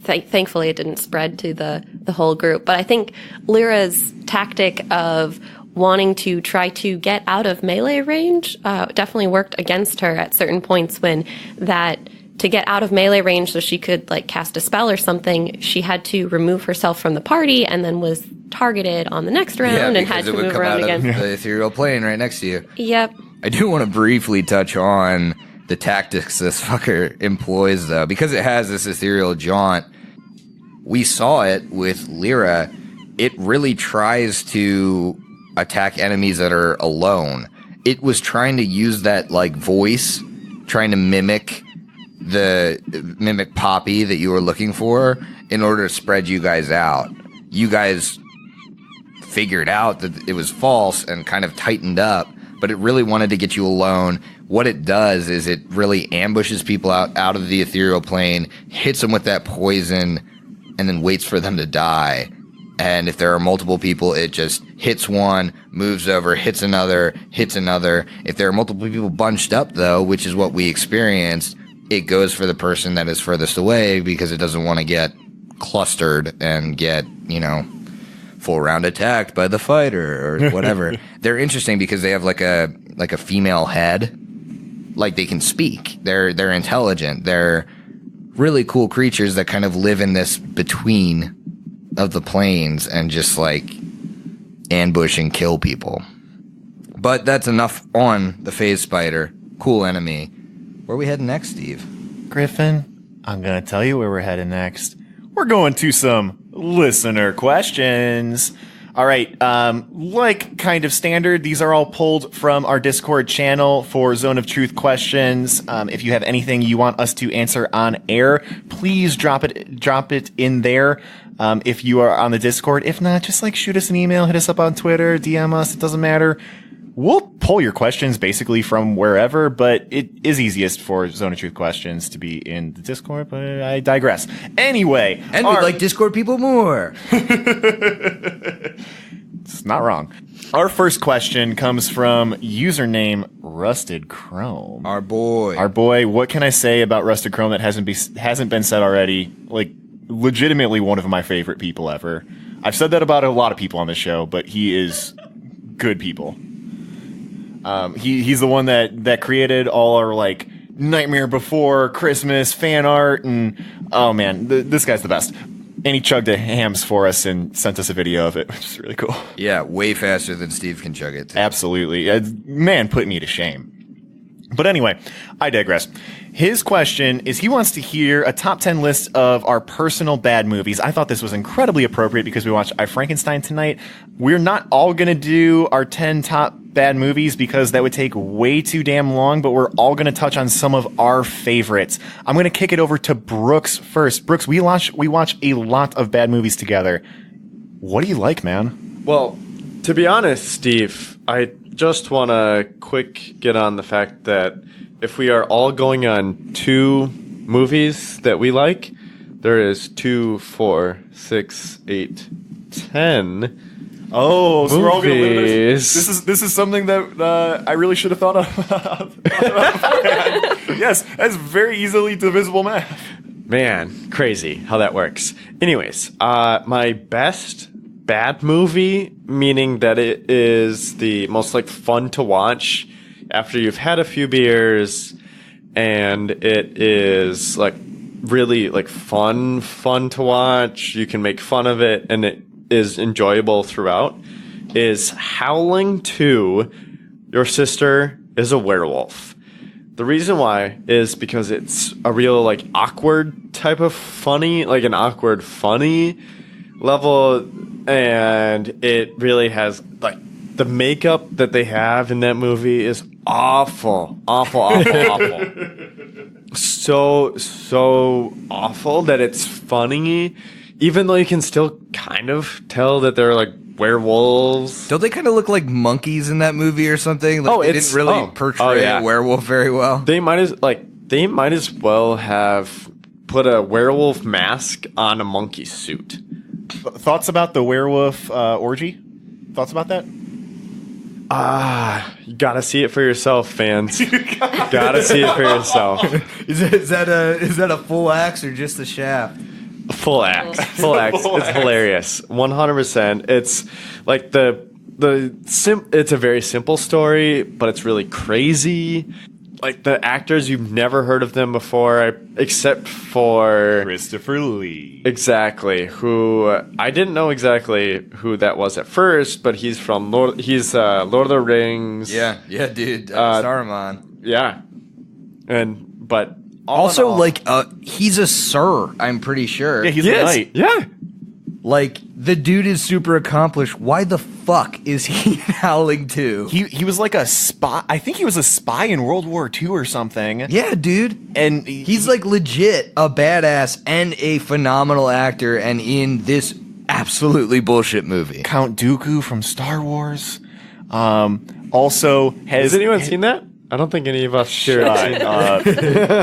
Thankfully, it didn't spread to the whole group. But I think Lyra's tactic of wanting to try to get out of melee range definitely worked against her at certain points when to get out of melee range so she could like cast a spell or something, she had to remove herself from the party and then was targeted on the next round and had to move around again. The ethereal plane right next to you. Yep. I do want to briefly touch on the tactics this fucker employs, though, because it has this ethereal jaunt. We saw it with Lyra. It really tries to attack enemies that are alone. It was trying to use that like voice, trying to mimic Poppy that you were looking for in order to spread you guys out. You guys figured out that it was false and kind of tightened up, but it really wanted to get you alone. What it does is it really ambushes people out of the ethereal plane, hits them with that poison, and then waits for them to die. And if there are multiple people, it just hits one, moves over, hits another, hits another. If there are multiple people bunched up, though, which is what we experienced, it goes for the person that is furthest away because it doesn't want to get clustered and get, full round attacked by the fighter or whatever. They're interesting because they have like a female head. Like they can speak. They're intelligent. They're really cool creatures that kind of live in this between of the planes and just like ambush and kill people. But that's enough on the phase spider. Cool enemy. Where are we heading next, Steve? Griffin, I'm going to tell you where we're heading next. We're going to some listener questions. All right, like kind of standard, these are all pulled from our Discord channel for Zone of Truth questions. If you have anything you want us to answer on air, please drop it in there. If you are on the Discord, if not, just like shoot us an email, hit us up on Twitter, DM us, it doesn't matter. We'll pull your questions basically from wherever, but it is easiest for Zone of Truth questions to be in the Discord, but I digress. Anyway. And we'd like Discord people more. It's not wrong. Our first question comes from username Rusted Chrome. Our boy. Our boy, what can I say about Rusted Chrome that hasn't been said already? Like, legitimately one of my favorite people ever. I've said that about a lot of people on the show, but he is good people. He's the one that created all our like Nightmare Before Christmas fan art, and oh man, this guy's the best. And he chugged a hams for us and sent us a video of it, which is really cool. Yeah, way faster than Steve can chug it. Absolutely. Man, put me to shame. But anyway, I digress. His question is he wants to hear a top 10 list of our personal bad movies. I thought this was incredibly appropriate because we watched I, Frankenstein tonight. We're not all going to do our 10 top bad movies because that would take way too damn long, but we're all going to touch on some of our favorites. I'm going to kick it over to Brooks first. Brooks, we watch a lot of bad movies together. What do you like, man? Well, to be honest, Steve, I just want to quick get on the fact that if we are all going on 2 movies that we like, there is 2, 4, 6, 8, 10 Oh, so we're all going to limit movies. This is something that I really should have thought of. Yes, that's very easily divisible math. Man, crazy how that works. Anyways, my best bad movie, meaning that it is the most like fun to watch after you've had a few beers, and it is like really like fun to watch. You can make fun of it, and it is enjoyable throughout, is Howling 2, Your Sister is a Werewolf. The reason why is because it's a real like awkward type of funny, like an awkward funny level, and it really has like the makeup that they have in that movie is awful. So awful that it's funny, even though you can still kind of tell that they're like werewolves. Don't they kind of look like monkeys in that movie or something? Like they didn't really portray a werewolf very well. They might as well have put a werewolf mask on a monkey suit. Thoughts about the werewolf orgy? Thoughts about that? You gotta see it for yourself, fans. Gotta see it for yourself. Is that a full axe or just a shaft? Full axe. It's hilarious. 100%. It's like it's a very simple story, but it's really crazy. Like the actors, you've never heard of them before, except for Christopher Lee. Exactly. Who I didn't know exactly who that was at first, but he's from Lord of the Rings. Yeah, dude. Saruman. Yeah. But also, like, he's a sir, I'm pretty sure. Yeah, he's a knight. Yeah. Like, the dude is super accomplished. Why the fuck is he in Howling 2? He was like a spy. I think he was a spy in World War II or something. Yeah, dude. And he's like legit a badass and a phenomenal actor, and in this absolutely bullshit movie. Count Dooku from Star Wars. Also, has anyone seen that? I don't think any of us here have seen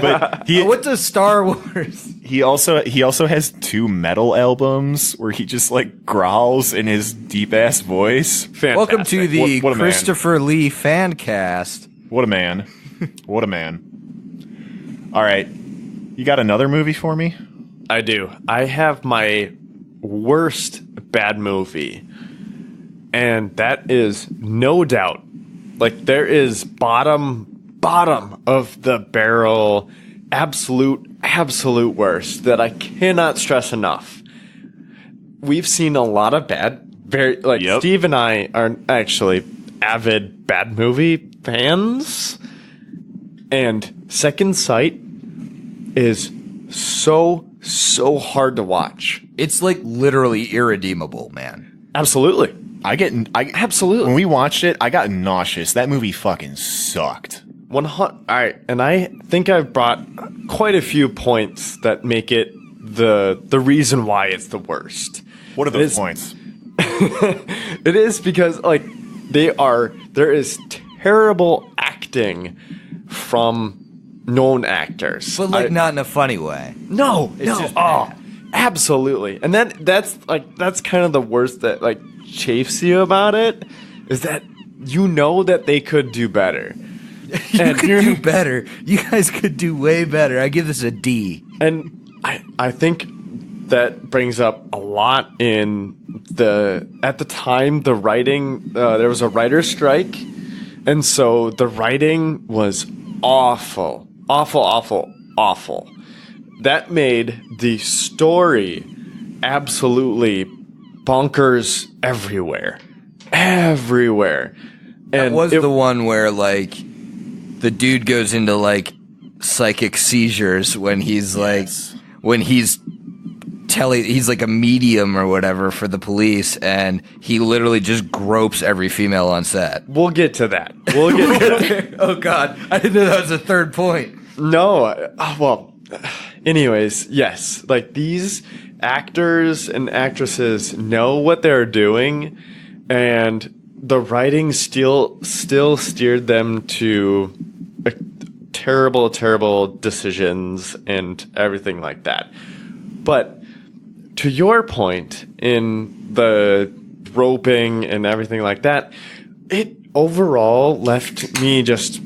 But What does Star Wars? he also has 2 metal albums where he just like growls in his deep ass voice. Fantastic. Welcome to the What a man. Christopher Lee fan cast. What a man. What a man. All right. You got another movie for me? I do. I have my worst bad movie. And that is no doubt. Like, there is bottom of the barrel, absolute worst that I cannot stress enough. We've seen a lot of Yep. Steve and I are actually avid bad movie fans. And Second Sight is so hard to watch. It's like literally irredeemable, man. Absolutely. Absolutely. When we watched it, I got nauseous. That movie fucking sucked. All right, and I think I've brought quite a few points that make it the reason why it's the worst. What are those points? It is because there is terrible acting from known actors. But like not in a funny way. No, just oh, absolutely. And that's kind of the worst that like chafes you about it, is that you know that they could do better. You could do better. You guys could do way better. I give this a D. And I think that brings up a lot in at the time, the writing, there was a writer's strike. And so the writing was awful. That made the story absolutely bonkers everywhere. And That was the one where like the dude goes into like psychic seizures when he's like he's like a medium or whatever for the police, and he literally just gropes every female on set. We'll get to that. Oh God, I didn't know that was a third point. No, well, anyways, yes, like these actors and actresses know what they're doing, and the writing still steered them to terrible decisions and everything like that. But to your point in the roping and everything like that, it overall left me just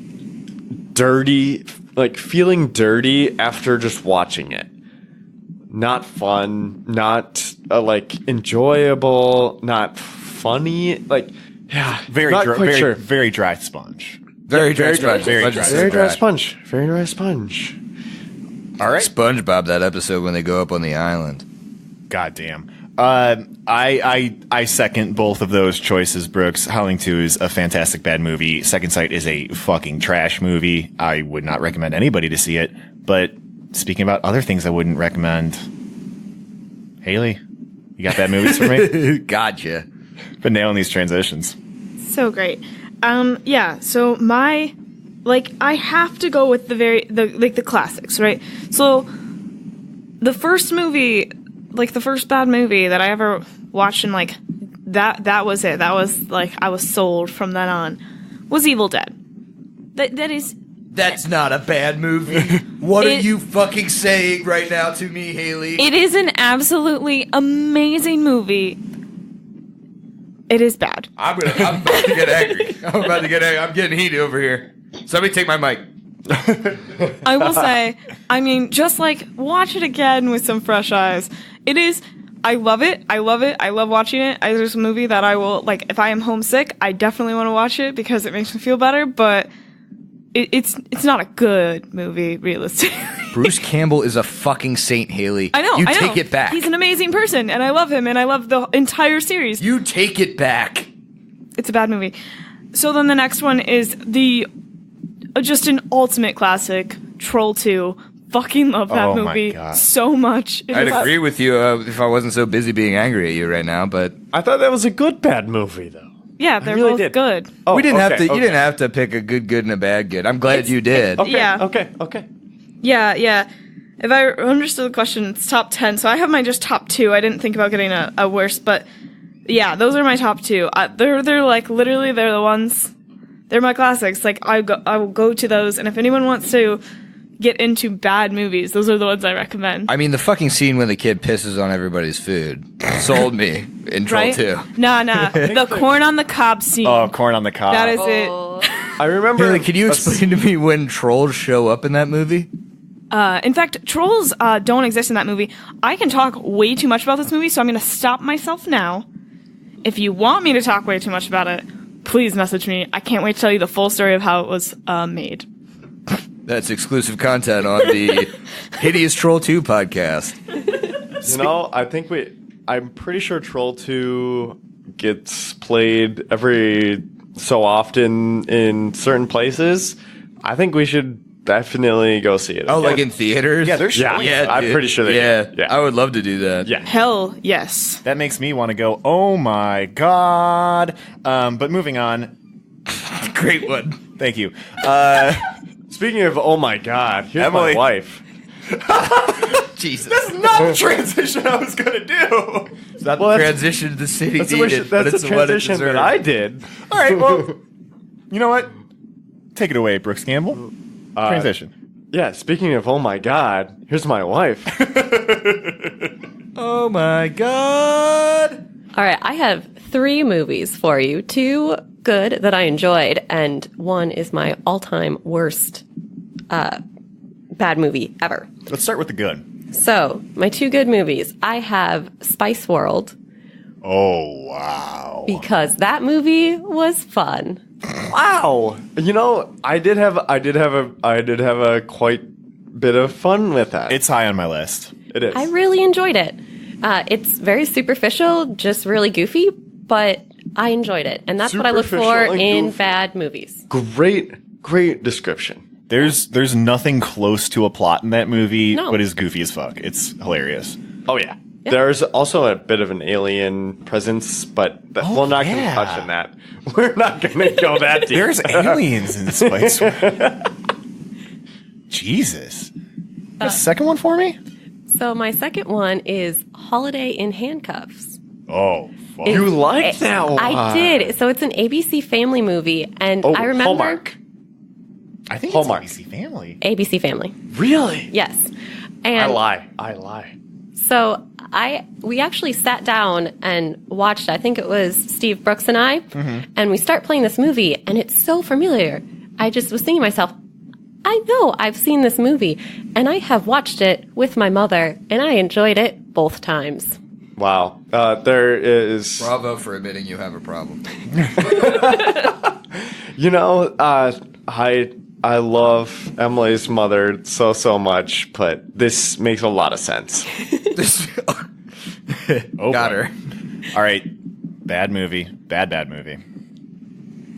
dirty, like feeling dirty after just watching it. Not fun, not enjoyable, not funny. Like, yeah, Very not dry, quite sure. very dry sponge. Very dry sponge. Very dry sponge. All right. SpongeBob, that episode when they go up on the island. Goddamn. I second both of those choices, Brooks. Howling 2 is a fantastic bad movie. Second Sight is a fucking trash movie. I would not recommend anybody to see it. But speaking about other things I wouldn't recommend, Haley, you got bad movies for me? Gotcha. Been nailing these transitions. So great. Yeah, so I have to go with the classics, right? So the first movie, like the first bad movie that I ever watched, and like that was it. That was like I was sold from then on. Was Evil Dead. That's not a bad movie. What are you fucking saying right now to me, Haley? It is an absolutely amazing movie. It is bad. I'm about to get angry. I'm getting heated over here. Somebody take my mic. I will say, I mean, just like watch it again with some fresh eyes. It is. I love it. I love watching it. There's a movie that I will, like, if I am homesick, I definitely want to watch it because it makes me feel better, but it's not a good movie, realistically. Bruce Campbell is a fucking saint, Haley. I know. Take it back. He's an amazing person, and I love him, and I love the entire series. You take it back. It's a bad movie. So then the next one is just an ultimate classic, Troll 2. Fucking love that movie so much. I'd agree with you if I wasn't so busy being angry at you right now, but I thought that was a good bad movie, though. Yeah, they're both good. You didn't have to pick a good and a bad good. I'm glad you did. Okay, yeah. Okay. Yeah. If I understood the question, it's top 10. So I have my just top 2. I didn't think about getting a worse, but yeah, those are my top 2. They're like literally they're the ones they're my classics. Like, I will go to those, and if anyone wants to get into bad movies, those are the ones I recommend. I mean, the fucking scene when the kid pisses on everybody's food sold me in Troll 2. Nah. The corn on the cob scene. Oh, corn on the cob. That is I remember. Haley, can you explain to me when trolls show up in that movie? In fact, trolls don't exist in that movie. I can talk way too much about this movie, so I'm going to stop myself now. If you want me to talk way too much about it, please message me. I can't wait to tell you the full story of how it was made. That's exclusive content on the Hideous Troll 2 podcast. I'm pretty sure Troll 2 gets played every so often in certain places. I think we should definitely go see it. Oh, like in theaters? Yeah, they're showing. Yeah, I'm pretty sure they do. Yeah. I would love to do that. Yeah. Hell yes. That makes me want to go, oh my God. But moving on. Great one. Thank you. Speaking of, oh my God, here's Emily. my wife. Jesus. That's not the transition I was going to do. It's not the transition the city needed, but That's it's the what it transition that deserved. I did. All right, well, you know what? Take it away, Brooks Campbell. Transition. Yeah, speaking of, oh my God, here's my wife. Oh my God. All right, I have 3 movies for you. 2 good that I enjoyed, and 1 is my all-time worst bad movie ever. Let's start with the good. So, my 2 good movies. I have Spice World, Oh, wow. because that movie was fun. Wow. You know, I did have a quite bit of fun with that. It's high on my list. It is. I really enjoyed it. It's very superficial, just really goofy, but I enjoyed it. And that's what I look for Superficial and in goofy. bad movies. Great description. There's nothing close to a plot in that movie, No. but is goofy as fuck. It's hilarious. Oh yeah. There's also a bit of an alien presence, but we're not going to yeah. touch on that. We're not going to go that deep. There's aliens in Spice World. Jesus. The second one for me? So my second one is Holiday in Handcuffs. Oh, fuck. You like that one? I did. So it's an ABC Family movie, and I remember Hallmark. I think Hallmark. it's ABC Family. ABC Family. Really? Yes. And I lie. So we actually sat down and watched, I think it was Steve Brooks and I, and we start playing this movie, and it's so familiar. I just was thinking to myself, I know I've seen this movie, and I have watched it with my mother, and I enjoyed it both times. Wow. There is... Bravo for admitting you have a problem. You know, I love Emily's mother so much, but this makes a lot of sense. Oh, Got boy. her. All right. Bad movie. Bad movie.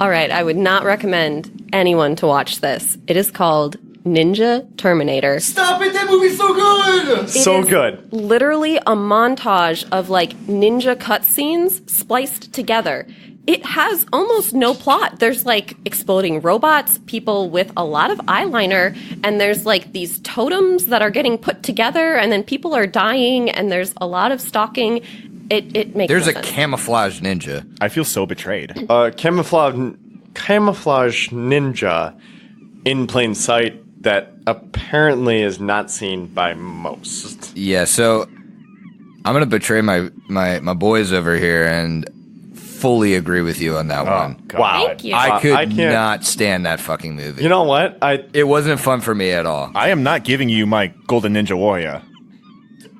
All right, I would not recommend anyone to watch this. It is called Ninja Terminator. Stop it! That movie's so good! So It is good. Literally a montage of like ninja cutscenes spliced together. It has almost no plot. There's like exploding robots, people with a lot of eyeliner, and there's like these totems that are getting put together, and then people are dying, and there's a lot of stalking. It makes There's no a sense. camouflage ninja. I feel so betrayed. Camouflage ninja in plain sight that apparently is not seen by most. Yeah, so I'm gonna betray my boys over here and fully agree with you on that one. God. Wow. Thank you. I could I can't- not stand that fucking movie. You know what? It wasn't fun for me at all. I am not giving you my Golden Ninja Warrior.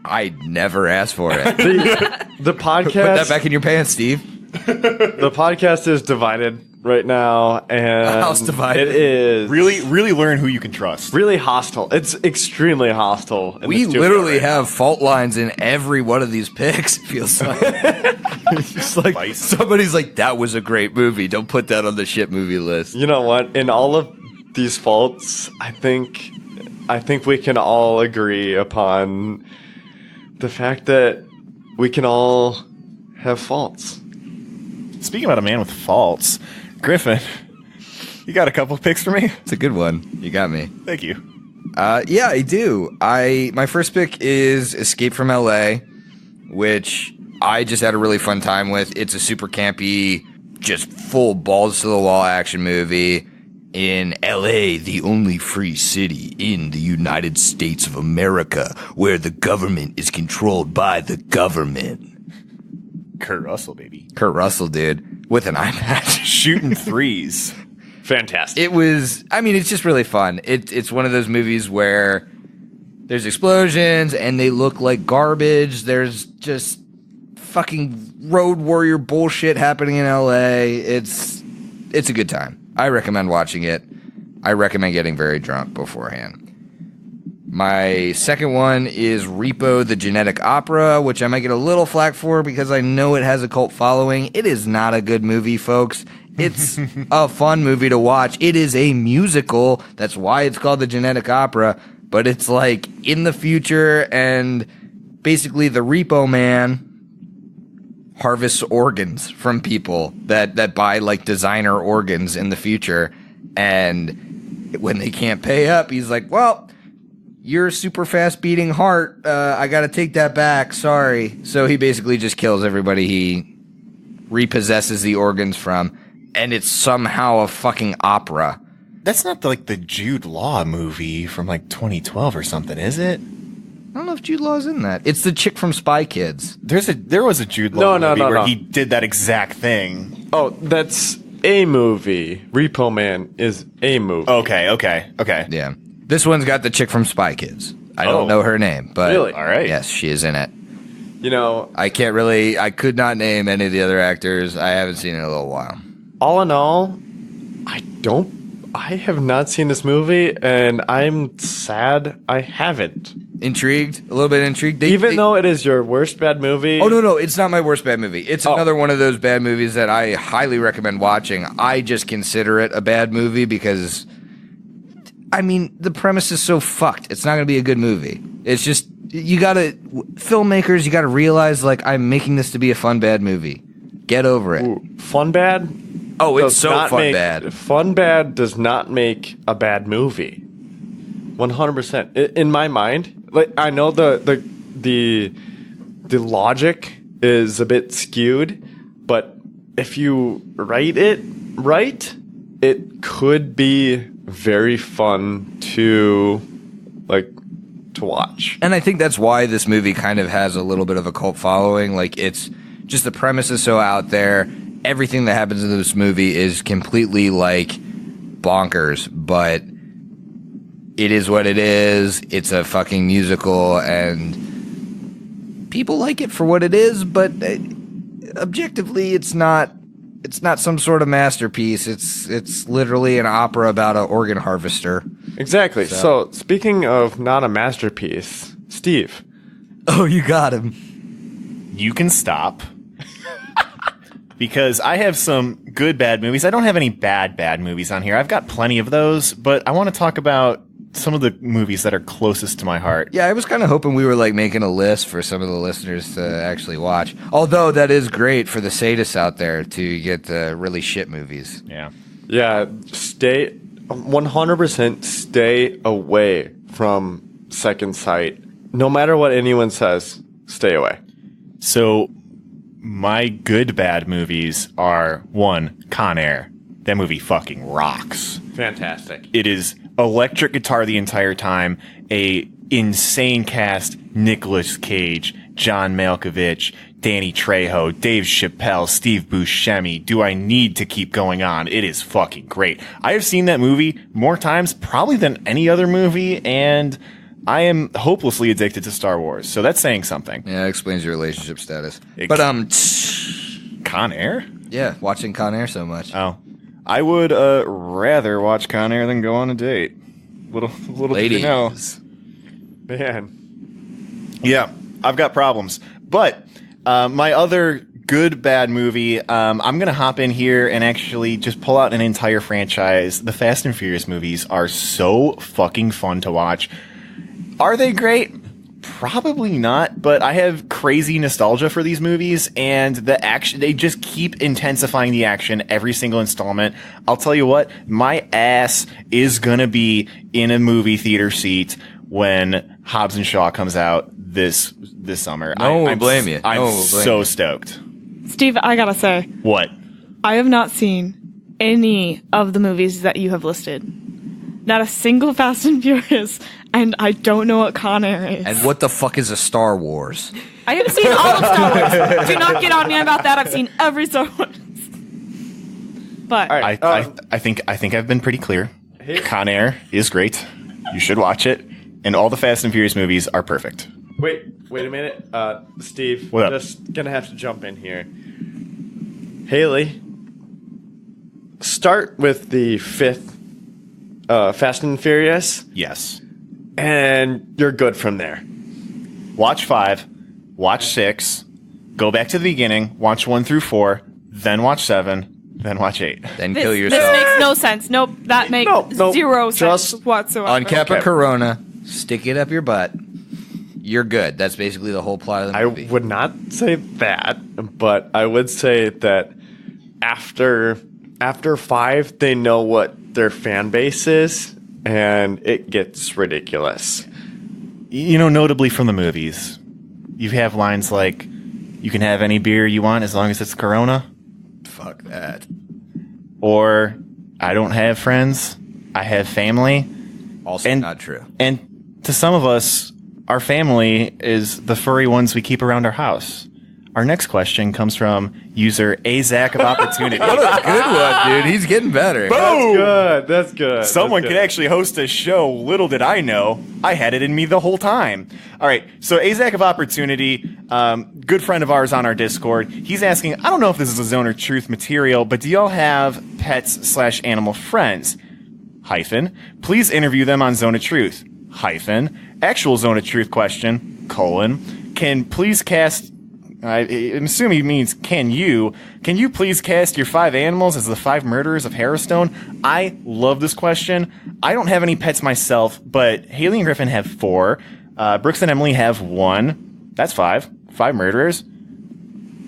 I never asked for it. The podcast. Put that back in your pants, Steve. The podcast is divided right now, and House divided. It is Really learn who you can trust. really hostile. It's extremely hostile. in We the studio literally right now. have fault lines in every one of these picks, it feels like. It's just like Spice. somebody's like, that was a great movie. Don't put that on the shit movie list. You know what? In all of these faults, I think we can all agree upon the fact that we can all have faults. Speaking about a man with faults, Griffin, you got a couple picks for me? It's a good one. You got me. Thank you. Yeah, I do. My first pick is Escape from LA, which I just had a really fun time with. It's a super campy just full balls to the wall action movie in LA, the only free city in the United States of America, where the government is controlled by the government. Kurt Russell, baby. Kurt Russell, dude, with an eye patch. Shooting threes. Fantastic. It was, I mean, it's just really fun. It's one of those movies where there's explosions and they look like garbage. There's just fucking road warrior bullshit happening in LA. It's a good time. I recommend watching it. I recommend getting very drunk beforehand. My second one is Repo the Genetic Opera, which I might get a little flack for because I know it has a cult following. It is not a good movie, folks. It's a fun movie to watch. It is a musical. That's why it's called the Genetic Opera. But it's like in the future, and basically the Repo Man harvests organs from people that buy like designer organs in the future. And when they can't pay up, he's like, well, you're a super fast beating heart. I got to take that back. Sorry. So he basically just kills everybody he repossesses the organs from. And it's somehow a fucking opera. That's not like the Jude Law movie from like 2012 or something, is it? I don't know if Jude Law's in that. It's the chick from Spy Kids. There was a Jude Law movie where he did that exact thing. Oh, that's a movie. Repo Man is a movie. Okay. Yeah. This one's got the chick from Spy Kids. I don't know her name, but really? All right. Yes, she is in it. You know, I could not name any of the other actors. I haven't seen it in a little while. all in all, I have not seen this movie, and I'm sad I haven't. Intrigued? A little bit intrigued? Even though it is your worst bad movie? Oh, no, it's not my worst bad movie. It's another one of those bad movies that I highly recommend watching. I just consider it a bad movie because, I mean, the premise is so fucked. It's not going to be a good movie. It's just, filmmakers, you gotta realize, like, I'm making this to be a fun bad movie. Get over it. Ooh, fun bad? Oh, it's so fun bad. Fun bad does not make a bad movie. 100%. In my mind, like, I know the logic is a bit skewed, but if you write it right, it could be very fun to watch. And I think that's why this movie kind of has a little bit of a cult following. Like, it's just, the premise is so out there. Everything that happens in this movie is completely, like, bonkers, but it is what it is. It's a fucking musical, and people like it for what it is, but objectively, it's not some sort of masterpiece. It's literally an opera about an organ harvester. Exactly. So speaking of not a masterpiece, Steve. Oh, you got him. You can stop. Because I have some good bad movies. I don't have any bad movies on here. I've got plenty of those, but I want to talk about some of the movies that are closest to my heart. Yeah, I was kind of hoping we were like making a list for some of the listeners to actually watch. Although that is great for the sadists out there to get the really shit movies. Yeah. Yeah, 100% stay away from Second Sight. No matter what anyone says, stay away. So my good bad movies are, one, Con Air. That movie fucking rocks. Fantastic. It is electric guitar the entire time, a insane cast, Nicolas Cage, John Malkovich, Danny Trejo, Dave Chappelle, Steve Buscemi. Do I need to keep going on? It is fucking great. I have seen that movie more times probably than any other movie, and I am hopelessly addicted to Star Wars. So that's saying something. Yeah, that explains your relationship status. But Con Air? Yeah, watching Con Air so much. Oh. I would rather watch Con Air than go on a date. Little did you know. Man. Yeah, I've got problems. But my other good bad movie, I'm going to hop in here and actually just pull out an entire franchise. The Fast and Furious movies are so fucking fun to watch. Are they great? Probably not, but I have crazy nostalgia for these movies, and the action, they just keep intensifying the action every single installment. I'll tell you what, my ass is gonna be in a movie theater seat when Hobbs and Shaw comes out this summer. No one will blame you. I'm so stoked. Steve, I gotta say. What? I have not seen any of the movies that you have listed. Not a single Fast and Furious, and I don't know what Con Air is. And what the fuck is a Star Wars? I have seen all of Star Wars. Do not get on me about that. I've seen every Star Wars. But All right, I think I've been pretty clear. Con Air is great. You should watch it. And all the Fast and Furious movies are perfect. Wait a minute. Steve, What up? just gonna have to jump in here. Haley, start with the 5th Fast and Furious, Yes. and you're good from there. Watch 5, watch 6, go back to the beginning, watch 1 through 4, then watch 7, then watch 8. Then this, kill this yourself. makes no sense. Nope, that makes No, zero sense just whatsoever. Uncap a Corona, stick it up your butt. You're good. That's basically the whole plot of the I movie. would not say that, but I would say that after 5, they know what their fan base is, and it gets ridiculous. You know, notably from the movies, you have lines like, you can have any beer you want as long as it's Corona. Fuck that. Or, I don't have friends, I have family. Also And- not true. And to some of us, our family is the furry ones we keep around our house. Our next question comes from user Azak of Opportunity. What a good one, dude. He's getting better. That's good. Someone That's could good. actually host a show. Little did I know, I had it in me the whole time. All right, so Azak of Opportunity, good friend of ours on our Discord. He's asking, I don't know if this is a Zone of Truth material, but do y'all have pets/animal friends? Hyphen, please interview them on Zone of Truth. Hyphen, actual Zone of Truth question, colon, can please cast... I'm assuming he means can you please cast your 5 animals as the 5 murderers of Harrowstone? I love this question. I don't have any pets myself, but Haley and Griffin have 4. Brooks and Emily have 1. That's 5. 5 murderers.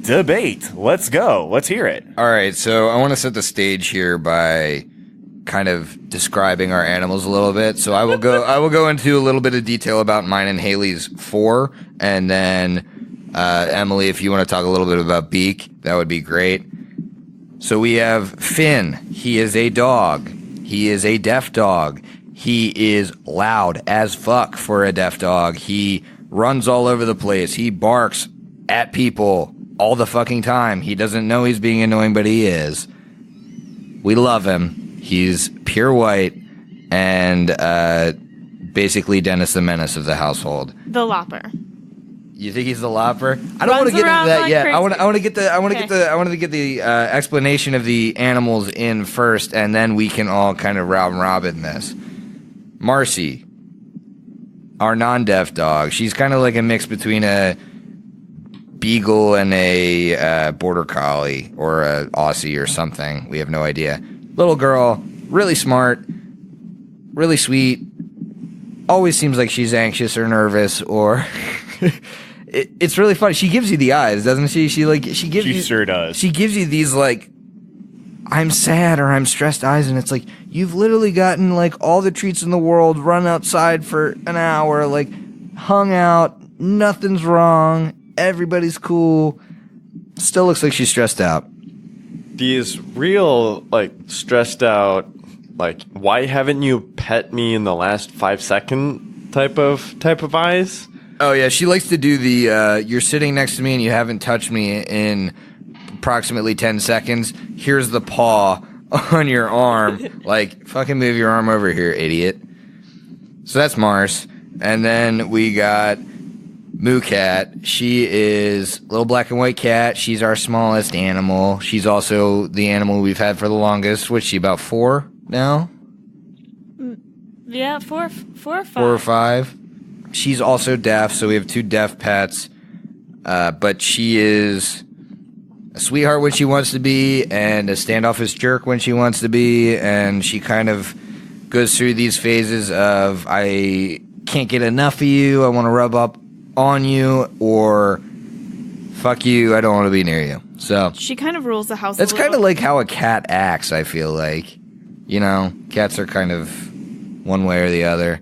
Debate. Let's go. Let's hear it. All right, so I want to set the stage here by kind of describing our animals a little bit. So I will go into a little bit of detail about mine and Haley's 4, and then Emily, if you want to talk a little bit about Beak, that would be great. So we have Finn. He is a dog. He is a deaf dog. He is loud as fuck for a deaf dog. He runs all over the place. He barks at people all the fucking time. He doesn't know he's being annoying, but he is. We love him. He's pure white and basically Dennis the Menace of the household. The Lopper. You think he's the Lopper? I don't want to get into that yet. I want to get the explanation of the animals in first, and then we can all kind of round robin this. Marcy, our non-deaf dog. She's kind of like a mix between a beagle and a border collie or a Aussie or something. We have no idea. Little girl, really smart, really sweet. Always seems like she's anxious or nervous or. It's really funny. She gives you the eyes, doesn't she? She sure does. She gives you these like, I'm sad or I'm stressed eyes, and it's like you've literally gotten like all the treats in the world, run outside for an hour, like hung out, nothing's wrong, everybody's cool. Still looks like she's stressed out. These real like stressed out, like why haven't you pet me in the last 5 second type of eyes. Oh, yeah, she likes to do the, you're sitting next to me and you haven't touched me in approximately 10 seconds. Here's the paw on your arm. Like, fucking move your arm over here, idiot. So that's Mars. And then we got Moo Cat. She is a little black and white cat. She's our smallest animal. She's also the animal we've had for the longest. What's she, about 4 now? Yeah, 4 or 5. 4 or 5. She's also deaf, so we have 2 deaf pets. But she is a sweetheart when she wants to be, and a standoffish jerk when she wants to be, and she kind of goes through these phases of, I can't get enough of you, I want to rub up on you, or fuck you, I don't want to be near you. So she kind of rules the house. That's kind of like how a cat acts, I feel like. You know, cats are kind of one way or the other.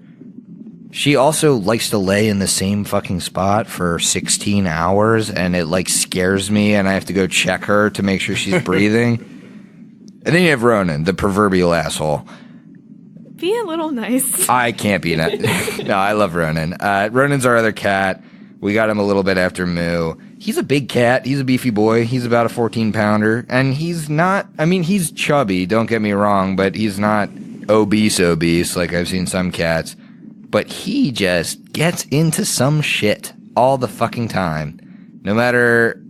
She also likes to lay in the same fucking spot for 16 hours, and it, like, scares me, and I have to go check her to make sure she's breathing. And then you have Ronan, the proverbial asshole. Be a little nice. I can't be nice. No, I love Ronan. Ronan's our other cat. We got him a little bit after Moo. He's a big cat. He's a beefy boy. He's about a 14-pounder. And he's not, I mean, he's chubby, don't get me wrong, but he's not obese like I've seen some cats. But he just gets into some shit all the fucking time. No matter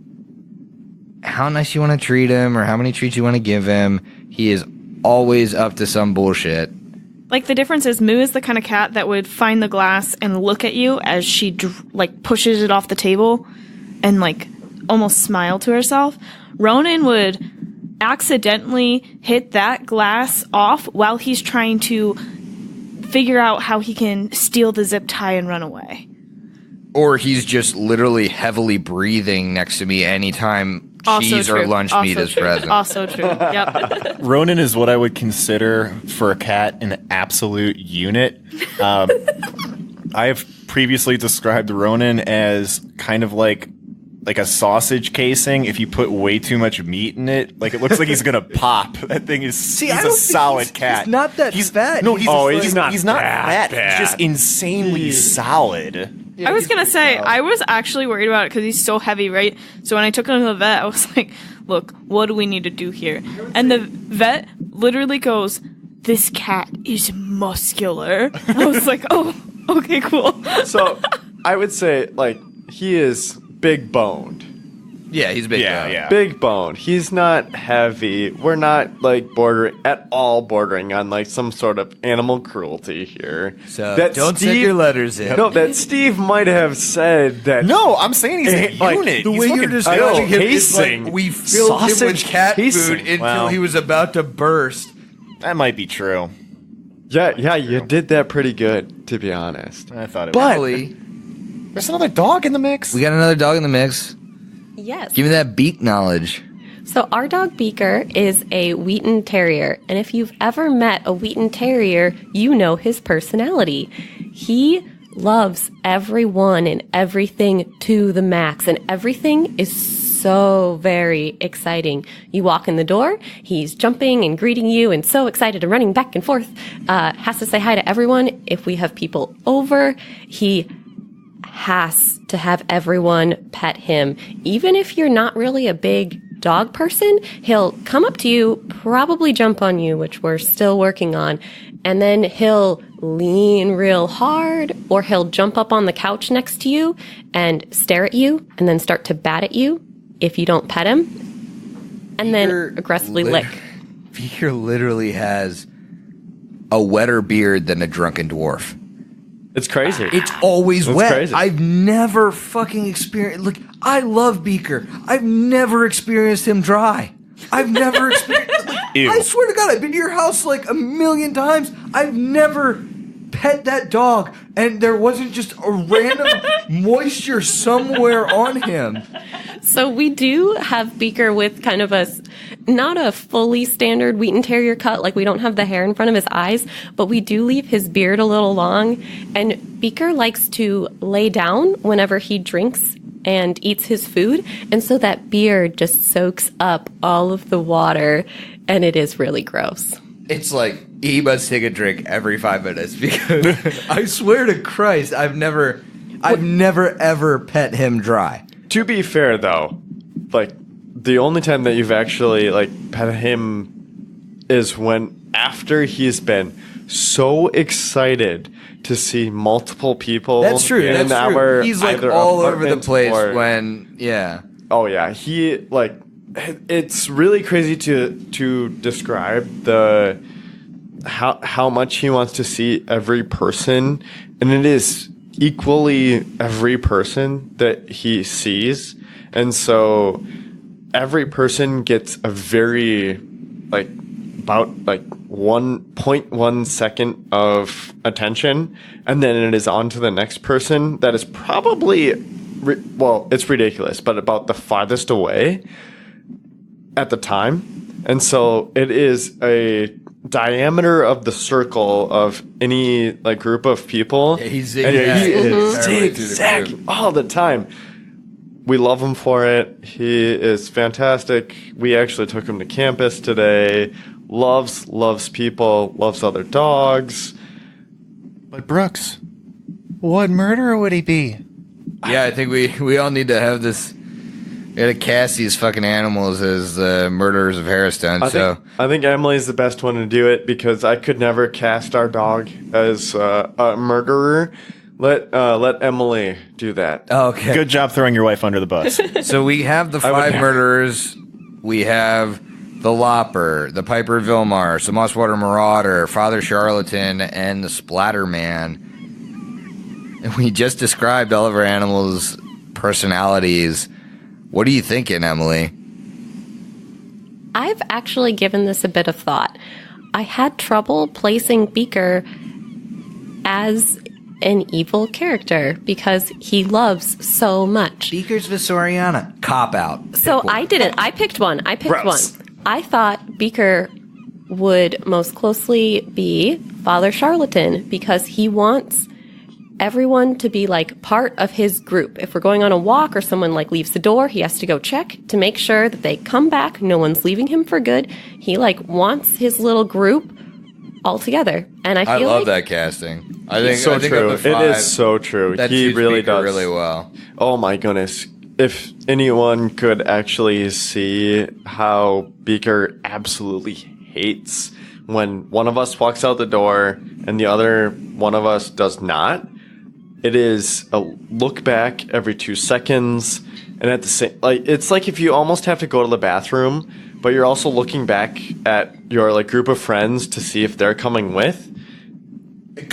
how nice you want to treat him or how many treats you want to give him, he is always up to some bullshit. Like, the difference is Moo is the kind of cat that would find the glass and look at you as she, pushes it off the table and, almost smile to herself. Ronan would accidentally hit that glass off while he's trying to figure out how he can steal the zip tie and run away. Or he's just literally heavily breathing next to me anytime cheese or lunch meat is present. Also true. Yep. Ronan is what I would consider for a cat an absolute unit. I have previously described Ronan as kind of like a sausage casing. If you put way too much meat in it, it looks like he's gonna pop. That thing is. He's a solid cat. He's not that fat. No, he's not fat. Bad. He's just insanely solid. I was going to say, I was actually worried about it because he's so heavy, right? So when I took him to the vet, I was like, look, what do we need to do here? And the vet literally goes, this cat is muscular. I was like, oh, okay, cool. So I would say, he is big boned. Yeah, he's big. Yeah. Big bone. He's not heavy. We're not bordering on some sort of animal cruelty here. So don't send your letters in. No, that Steve might have said that. No, I'm saying he's a unit. The way you're describing him is we filled him with cat food until he was about to burst. That might be true. Yeah, you did that pretty good, to be honest. I thought it But was. There's another dog in the mix. We got another dog in the mix. Yes. Give me that beak knowledge. So our dog Beaker is a Wheaten Terrier. And if you've ever met a Wheaten Terrier, you know his personality. He loves everyone and everything to the max. And everything is so very exciting. You walk in the door, he's jumping and greeting you and so excited and running back and forth. Has to say hi to everyone. If we have people over, he has to have everyone pet him. Even if you're not really a big dog person, he'll come up to you, probably jump on you, which we're still working on, and then he'll lean real hard, or he'll jump up on the couch next to you and stare at you and then start to bat at you if you don't pet him, and then aggressively lick. Beaker literally has a wetter beard than a drunken dwarf. It's crazy. It's always wet. Crazy. I've never fucking experienced... Look, I love Beaker. I've never experienced him dry. I've never experienced... I swear to God, I've been to your house a million times. I've never pet that dog, and there wasn't just a random moisture somewhere on him. So we do have Beaker with kind of not a fully standard Wheaten Terrier cut, we don't have the hair in front of his eyes, but we do leave his beard a little long. And Beaker likes to lay down whenever he drinks and eats his food. And so that beard just soaks up all of the water, and it is really gross. It's he must take a drink every 5 minutes because I swear to Christ, I've never ever pet him dry. To be fair, though, the only time that you've actually pet him is when after he's been so excited to see multiple people. That's true. He's all over the place when Oh yeah, he it's really crazy to describe how much he wants to see every person, and it is equally every person that he sees, and so every person gets a very about 1.1 second of attention, and then it is on to the next person that is probably it's ridiculous, but about the farthest away at the time. And so it is a diameter of the circle of any group of people. Yeah, he's zigzag all the time. we love him for it. He is fantastic. We actually took him to campus today. Loves people, loves other dogs. But Brooks, what murderer would he be? Yeah, I think we all need to have this. We gotta cast these fucking animals as the murderers of Harrowstone. I think Emily's the best one to do it because I could never cast our dog as a murderer. Let Emily do that. Oh, okay. Good job throwing your wife under the bus. So we have the 5 murderers. We have the Lopper, the Piper Vilmar, the Mosswater Marauder, Father Charlatan, and the Splatterman. And we just described all of our animals' personalities. What are you thinking, Emily? I've actually given this a bit of thought. I had trouble placing Beaker as an evil character because he loves so much. Beaker's Visoriana. Cop out. So I didn't. I picked one. Gross. I thought Beaker would most closely be Father Charlatan because he wants everyone to be like part of his group. If we're going on a walk or someone like leaves the door, he has to go check to make sure that they come back. No one's leaving him for good. He like wants his little group all together. And I feel love that casting. I think so I think true. of the 5, it is so true. That He suits really Beaker does really well. Oh my goodness. If anyone could actually see how Beaker absolutely hates when one of us walks out the door and the other one of us does not, it is a look back every 2 seconds. And at the same, like, it's like if you almost have to go to the bathroom, but you're also looking back at your like group of friends to see if they're coming with.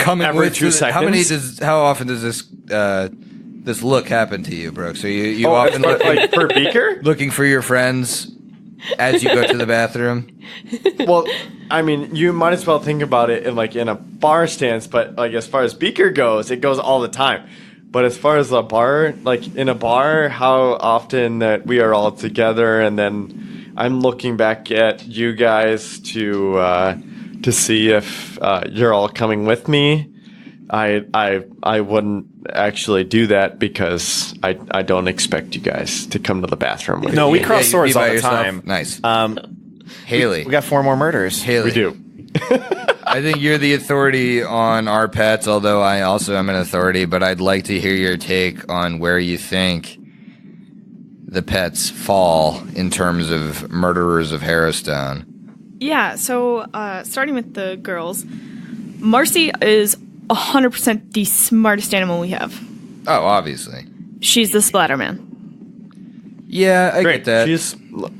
Every 2 seconds. How often does this look happen to you, Brooks? So you often like for Beaker? looking for your friends as you go to the bathroom? Well, I mean, you might as well think about it in a bar stance, but like as far as Beaker goes, it goes all the time. But as far as a bar, like in a bar, how often that we are all together and then I'm looking back at you guys to see if you're all coming with me. I wouldn't actually do that because I don't expect you guys to come to the bathroom with No, me. we cross swords all the yourself. time. Nice. Haley. We got 4 more murders. Haley. We do. I think you're the authority on our pets, although I also am an authority, but I'd like to hear your take on where you think the pets fall in terms of murderers of Harrowstone. Yeah, so starting with the girls, Marcy is 100% the smartest animal we have. Oh, obviously. She's the Splatterman. Yeah, I Great. get that. She's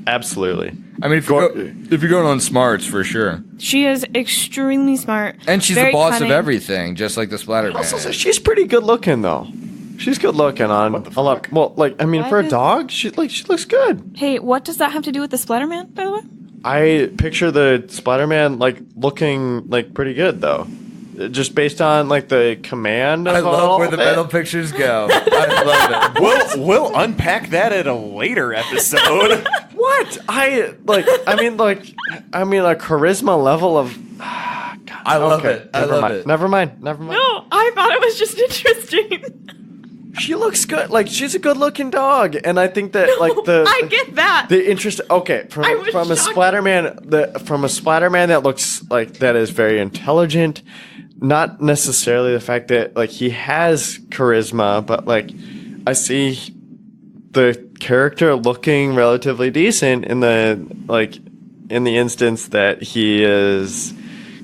absolutely. I mean, if you're going on smarts, for sure. She is extremely smart. And she's the very boss cunning. of everything, just like the Splatterman. Also, she's pretty good looking though. She's good looking on a lot. Well, like I mean, What for a is- dog, she looks good. Hey, what does that have to do with the Splatterman, by the way? I picture the Splatterman like looking like pretty good though, just based on like the command. Of I all love where the of it. metal pictures go. I love it. We'll unpack that at a later episode. What I mean a charisma level of. God, I love it. I love it. Never mind. No, I thought it was just interesting. She looks good. Like she's a good-looking dog, and I think that I get that. the interest. Okay, from I was a shocked. Splatterman that looks like that is very intelligent. Not necessarily the fact that like he has charisma, but like I see the character looking relatively decent in the instance that he is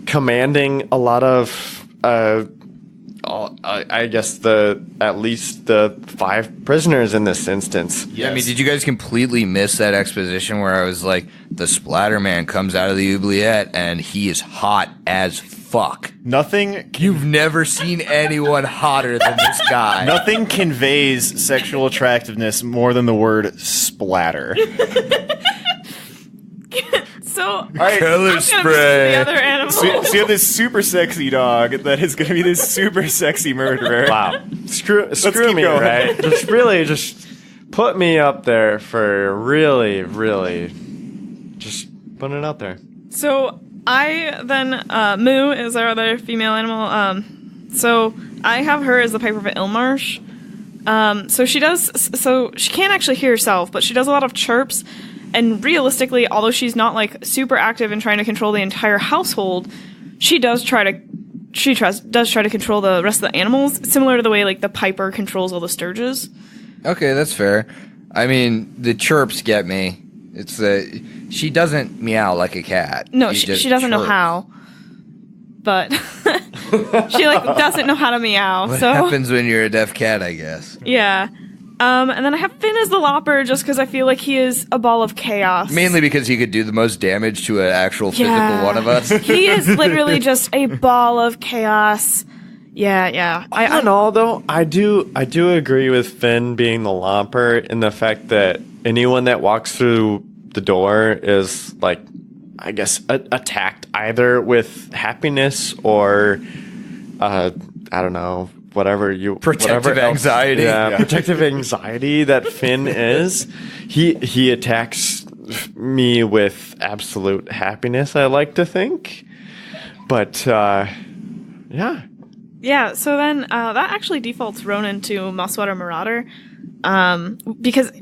commanding a lot of I guess at least the 5 prisoners in this instance. Yeah, I mean, did you guys completely miss that exposition where I was like, the Splatterman comes out of the oubliette and he is hot as fuck? Nothing You've never seen anyone hotter than this guy. Nothing conveys sexual attractiveness more than the word splatter. So, All right, Color I'm gonna spray. pick the other animal. so you have this super sexy dog that is going to be this super sexy murderer. Wow. Screw keep me, going. right? Just put me up there for really just putting it out there. So I then Moo is our other female animal. So I have her as the Piper of Ilmarsh. So she can't actually hear herself, but she does a lot of chirps. And realistically, although she's not like super active in trying to control the entire household, she does try to control the rest of the animals, similar to the way like the piper controls all the sturges. Okay, that's fair. I mean, the chirps get me. It's she doesn't meow like a cat. No, she doesn't know how. But she like doesn't know how to meow. What so happens when you're a deaf cat, I guess. Yeah. And then I have Finn as the Lopper just because I feel like he is a ball of chaos. Mainly because he could do the most damage to an actual physical one of us. He is literally just a ball of chaos. Yeah. I don't know, though. I do agree with Finn being the Lopper in the fact that anyone that walks through the door is, like, I guess, attacked either with happiness or, I don't know, protective anxiety. Yeah, protective anxiety that Finn is. He attacks me with absolute happiness, I like to think. But, yeah. Yeah, so then that actually defaults Ronan to Mosswater Marauder, because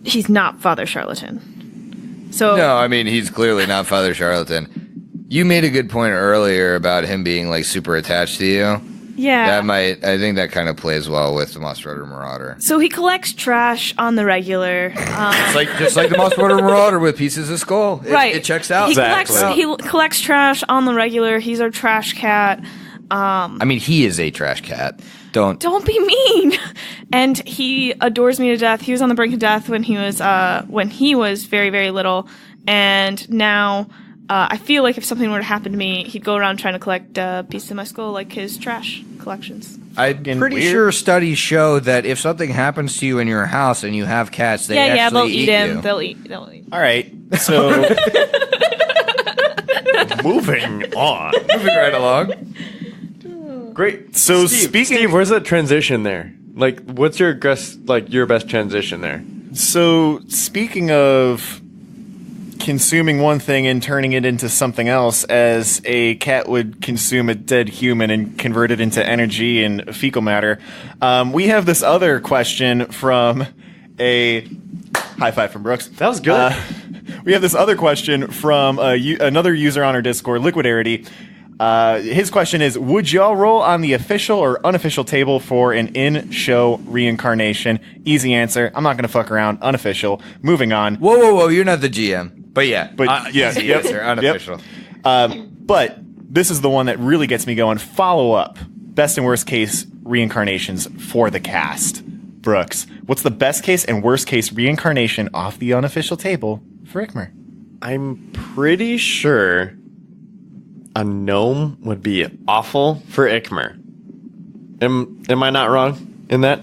he's not Father Charlatan. So no, I mean he's clearly not Father Charlatan. You made a good point earlier about him being like super attached to you. Yeah, I think that kind of plays well with the Mosswater Marauder. So he collects trash on the regular, just like the Mosswater Marauder with pieces of skull. Right, it checks out. He collects trash on the regular. He's our trash cat. I mean, he is a trash cat. Don't be mean. And he adores me to death. He was on the brink of death when he was very, very little, and now I feel like if something were to happen to me, he'd go around trying to collect pieces of my skull, like his trash collections. I'm pretty sure studies show that if something happens to you in your house and you have cats, they actually they'll eat him. you. They'll eat. All right, so moving on. Moving right along. Great. So Steve, where's that transition there? Like, what's your best transition there? So speaking of consuming one thing and turning it into something else, as a cat would consume a dead human and convert it into energy and fecal matter, we have this other question from a high five from Brooks. That was good. We have this other question from another user on our Discord, Liquidarity. His question is, would y'all roll on the official or unofficial table for an in-show reincarnation? Easy answer. I'm not going to fuck around. Unofficial. Moving on. Whoa. You're not the GM. But yeah. Easy answer. Unofficial. But this is the one that really gets me going. Follow up. Best and worst case reincarnations for the cast. Brooks, what's the best case and worst case reincarnation off the unofficial table for Ikmer? I'm pretty sure a gnome would be awful for Ikmer. Am I not wrong in that?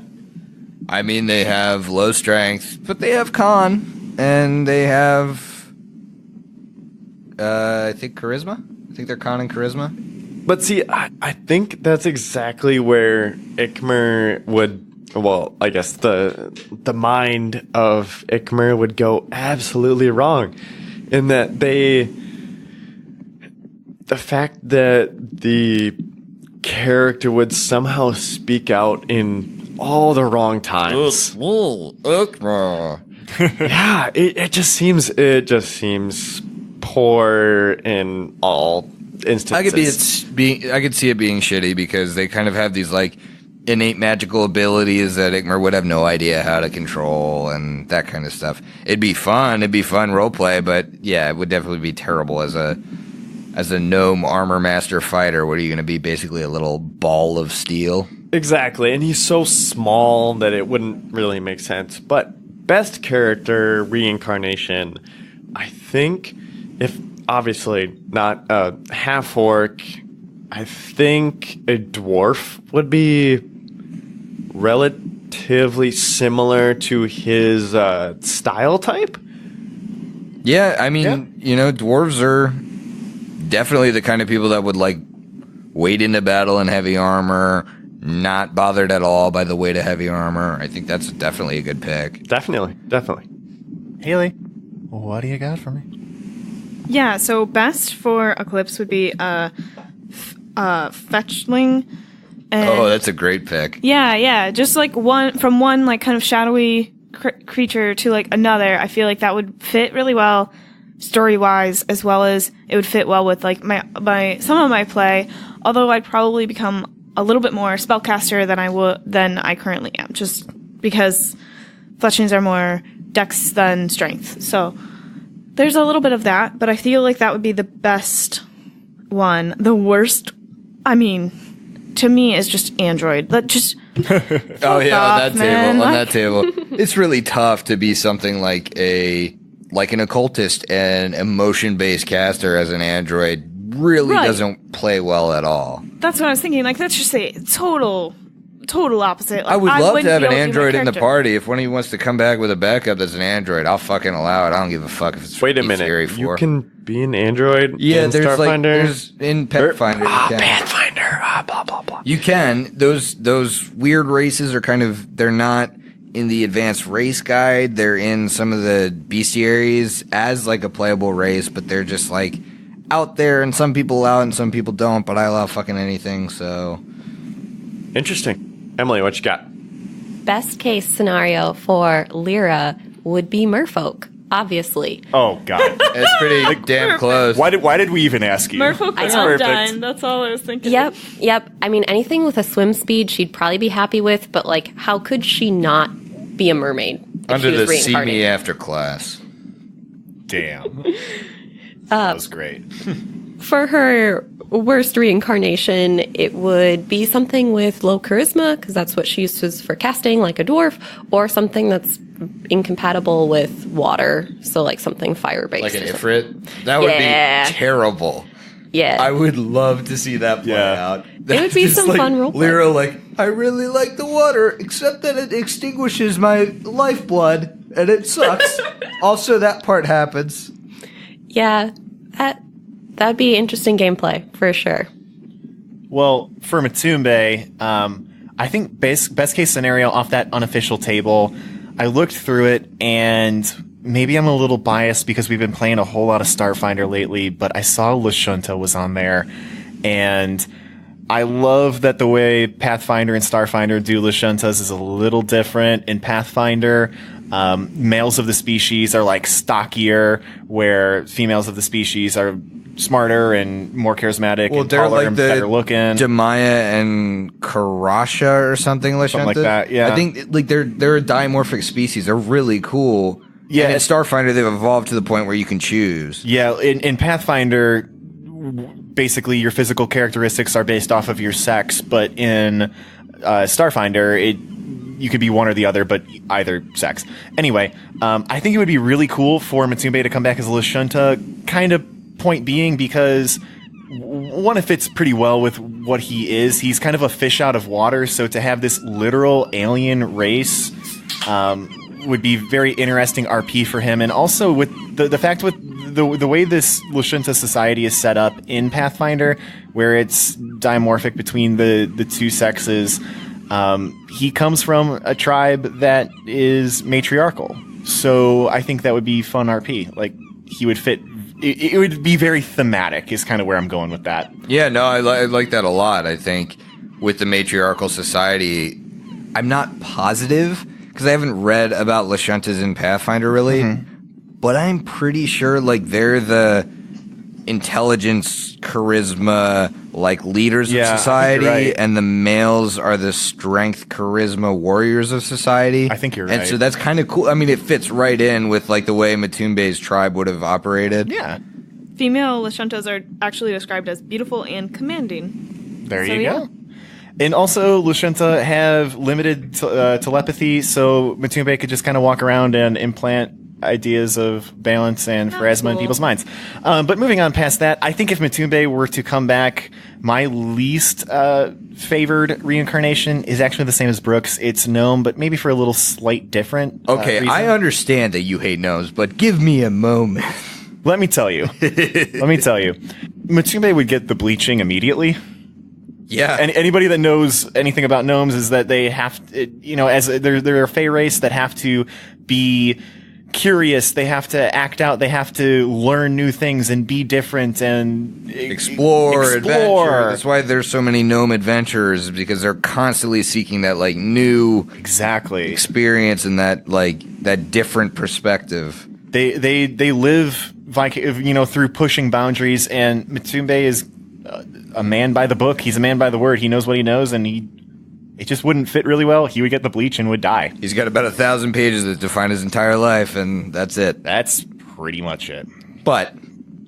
I mean, they have low strength, but they have con, and they have, I think, charisma. I think they're con and charisma. But see, I think that's exactly where Ikmer would, well, I guess the mind of Ikmer would go absolutely wrong, in that the fact that the character would somehow speak out in all the wrong times. Yeah, it just seems poor in all instances. I could see it being shitty because they kind of have these like innate magical abilities that Ikmer would have no idea how to control and that kind of stuff. It'd be fun roleplay, but yeah, it would definitely be terrible as a gnome armor master fighter. What are you going to be, basically a little ball of steel? Exactly, and he's so small that it wouldn't really make sense. But best character reincarnation, I think, if obviously not a half-orc, I think a dwarf would be relatively similar to his style type. Yeah, I mean, dwarves are definitely the kind of people that would like wade into battle in heavy armor, not bothered at all by the weight of heavy armor. I think that's definitely a good pick. Definitely. Haley, what do you got for me? Yeah, so best for Eclipse would be Fetchling, Oh, that's a great pick. Yeah. Just like from one like kind of shadowy creature to like another. I feel like that would fit really well story-wise, as well as it would fit well with like my some of my play. Although I'd probably become a little bit more spellcaster than I currently am, just because fletchings are more dex than strength. So there's a little bit of that, but I feel like that would be the best one. The worst, I mean, to me, is just android. That just oh yeah, on that table. It's really tough to be something like an occultist and emotion-based caster as an android. Really doesn't play well at all. That's what I was thinking. Like, let's just say total opposite. Like, I would love to have an android in the party. If one of you wants to come back with a backup that's an android, I'll fucking allow it. I don't give a fuck if it's Wait a minute. Scary 4. You can be an android yeah, in there's Starfinder? there's in Pathfinder. Pathfinder. Blah, blah, blah. You can. Those weird races are kind of, they're not in the advanced race guide. They're in some of the bestiaries as like a playable race, but they're just like out there, and some people allow it and some people don't, but I allow fucking anything, so. Interesting. Emily, what you got? Best case scenario for Lyra would be merfolk, obviously. Oh, God. It's pretty damn close. Why did we even ask you? Merfolk I is know. done. That's all I was thinking. Yep. I mean, anything with a swim speed she'd probably be happy with, but like, how could she not be a mermaid if Under she was the see me reincarnated? after class. Damn. That was great. For her worst reincarnation, it would be something with low charisma, because that's what she uses for casting, like a dwarf, or something that's incompatible with water, so like something fire-based. Like an Ifrit? That would be terrible. Yeah. I would love to see that play out. It would be some fun roleplay. Lyra, like, I really like the water, except that it extinguishes my lifeblood, and it sucks. Also, that part happens. Yeah, that'd be interesting gameplay, for sure. Well, for Matumbe, I think best case scenario off that unofficial table, I looked through it, and maybe I'm a little biased because we've been playing a whole lot of Starfinder lately, but I saw Lashunta was on there, and I love that the way Pathfinder and Starfinder do Lashuntas is a little different. In Pathfinder, males of the species are like stockier, where females of the species are smarter and more charismatic and taller like and better looking. Demaya and Karasha or something like that. Yeah, I think like they're a dimorphic species. They're really cool. Yeah, and in Starfinder they've evolved to the point where you can choose. Yeah, in Pathfinder, basically your physical characteristics are based off of your sex, but in Starfinder, you could be one or the other, but either sex. Anyway, I think it would be really cool for Matumbe to come back as a Lashunta, kind of point being because one, it fits pretty well with what he is. He's kind of a fish out of water, so to have this literal alien race would be very interesting RP for him. And also with the fact with the way this Lashunta society is set up in Pathfinder, where it's dimorphic between the two sexes, he comes from a tribe that is matriarchal. So I think that would be fun RP. Like, he would fit. It would be very thematic is kind of where I'm going with that. Yeah, no, I like that a lot. I think with the matriarchal society, I'm not positive because I haven't read about Lashuntas in Pathfinder really, but I'm pretty sure like they're the intelligence, charisma, like leaders of society, right. And the males are the strength, charisma warriors of society. I think you're right. And so that's kind of cool. I mean, it fits right in with like the way Matumbe's tribe would have operated. Yeah. Female Lashuntas are actually described as beautiful and commanding. There you go. And also, Lashunta have limited telepathy, so Matumbe could just kind of walk around and implant ideas of balance and pharasma in people's minds. But moving on past that, I think if Matumbe were to come back, my least favored reincarnation is actually the same as Brooks. It's gnome, but maybe for a little slight different reason. I understand that you hate gnomes, but give me a moment. Let me tell you. Matumbe would get the bleaching immediately. Yeah. And anybody that knows anything about gnomes is that they have to, as they're a fey race that have to be curious. They have to act out. They have to learn new things and be different and explore. Adventure. That's why there's so many gnome adventurers, because they're constantly seeking that like new experience and that different perspective. They live through pushing boundaries, and Matumbe is a man by the book. He's a man by the word. He knows what he knows, and it just wouldn't fit really well. He would get the bleach and would die. He's got about 1,000 pages that define his entire life, and that's it. That's pretty much it. But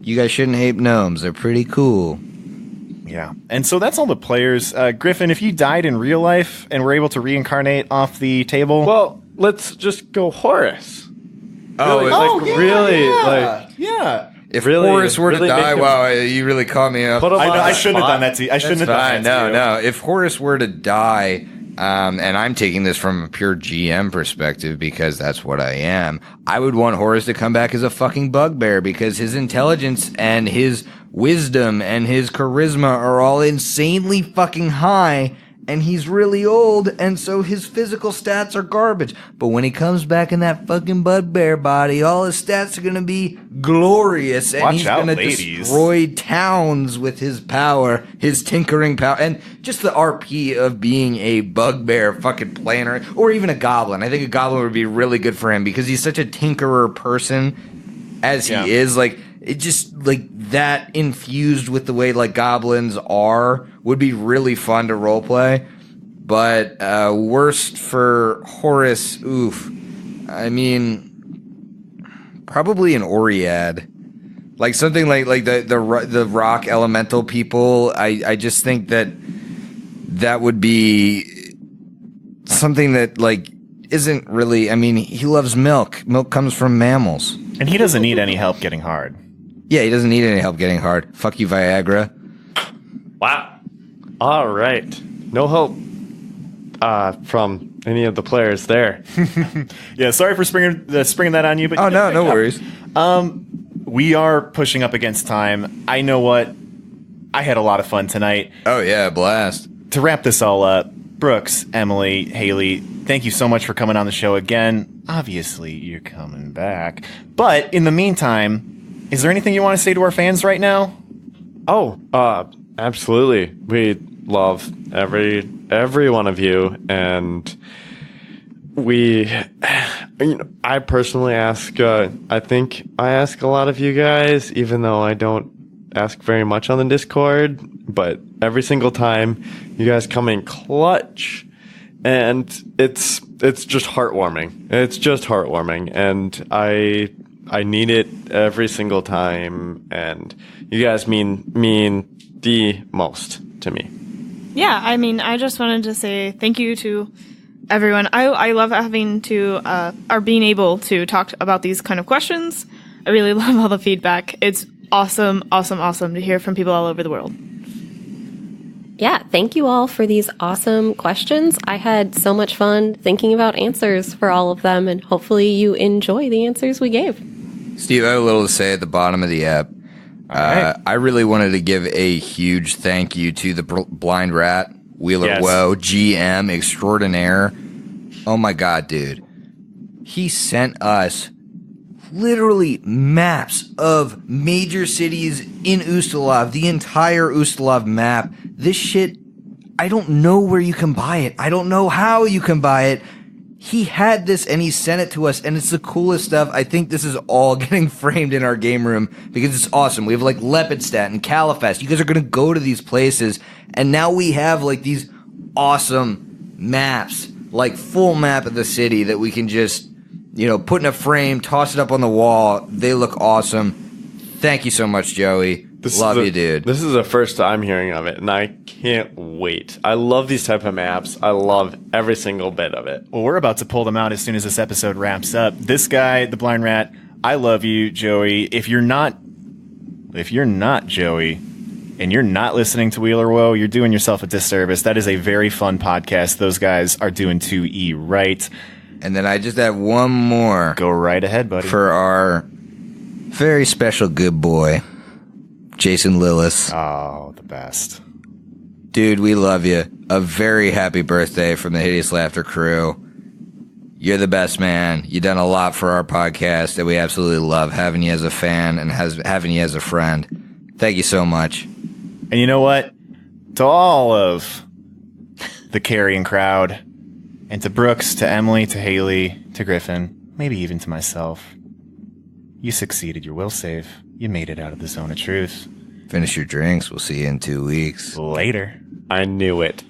you guys shouldn't hate gnomes. They're pretty cool. Yeah. And so that's all the players. Griffin, if you died in real life and were able to reincarnate off the table... Well, let's just go Horus. Yeah. If Horus were to die, wow, you really caught me up. I shouldn't have done that to you. I shouldn't have done that to you. No. If Horus were to die, and I'm taking this from a pure GM perspective because that's what I am, I would want Horus to come back as a fucking bugbear, because his intelligence and his wisdom and his charisma are all insanely fucking high, and he's really old, and so his physical stats are garbage. But when he comes back in that fucking bugbear body, all his stats are gonna be glorious, and he's gonna destroy towns with his power, his tinkering power, and just the RP of being a bugbear fucking planner, or even a goblin. I think a goblin would be really good for him, because he's such a tinkerer person as he is. Like, it just, like, that infused with the way, like, goblins are would be really fun to roleplay. But worst for Horus, I mean, probably an Oread. Like, something like the rock elemental people. I just think that would be something that, like, isn't really... I mean, he loves milk. Milk comes from mammals. And he doesn't need any help getting hard. Yeah, he doesn't need any help getting hard. Fuck you, Viagra. Wow. All right. No help from any of the players there. Yeah, sorry for springing that on you. But no worries. We are pushing up against time. I know what. I had a lot of fun tonight. Oh, yeah, blast. To wrap this all up, Brooks, Emily, Haley, thank you so much for coming on the show again. Obviously, you're coming back. But in the meantime... is there anything you want to say to our fans right now? Oh, absolutely. We love every one of you, and I personally ask. I think I ask a lot of you guys, even though I don't ask very much on the Discord. But every single time, you guys come in clutch, and it's just heartwarming. It's just heartwarming, and I need it every single time, and you guys mean the most to me. Yeah, I mean, I just wanted to say thank you to everyone. I love having to, or being able to talk about these kind of questions. I really love all the feedback. It's awesome to hear from people all over the world. Yeah, thank you all for these awesome questions. I had so much fun thinking about answers for all of them, and hopefully you enjoy the answers we gave. Steve, I have a little to say at the bottom of the app. Right. I really wanted to give a huge thank you to the Blind Rat, Wheeler Woe, GM extraordinaire. Oh my God, dude. He sent us literally maps of major cities in Ustalav, the entire Ustalav map. This shit, I don't know where you can buy it. I don't know how you can buy it. He had this and he sent it to us, and it's the coolest stuff. I think this is all getting framed in our game room because it's awesome. We have like Lepidstadt and Califest. You guys are going to go to these places, and now we have like these awesome maps, like full map of the city that we can just, put in a frame, toss it up on the wall. They look awesome. Thank you so much, Joey. Love you, dude. This is the first time hearing of it, and I can't wait. I love these type of maps. I love every single bit of it. Well, we're about to pull them out as soon as this episode wraps up. This guy, the Blind Rat, I love you, Joey. If you're not Joey, and you're not listening to Wheeler Woe, you're doing yourself a disservice. That is a very fun podcast. Those guys are doing 2E right. And then I just have one more. Go right ahead, buddy. For our very special good boy, Jason Lillis. Oh, the best. Dude, we love you. A very happy birthday from the Hideous Laughter crew. You're the best, man. You've done a lot for our podcast that we absolutely love having you as a fan and having you as a friend. Thank you so much. And you know what? To all of the Carrion crowd, and to Brooks, to Emily, to Haley, to Griffin, maybe even to myself, you succeeded your will save. You made it out of the zone of truth. Finish your drinks. We'll see you in 2 weeks. Later. I knew it.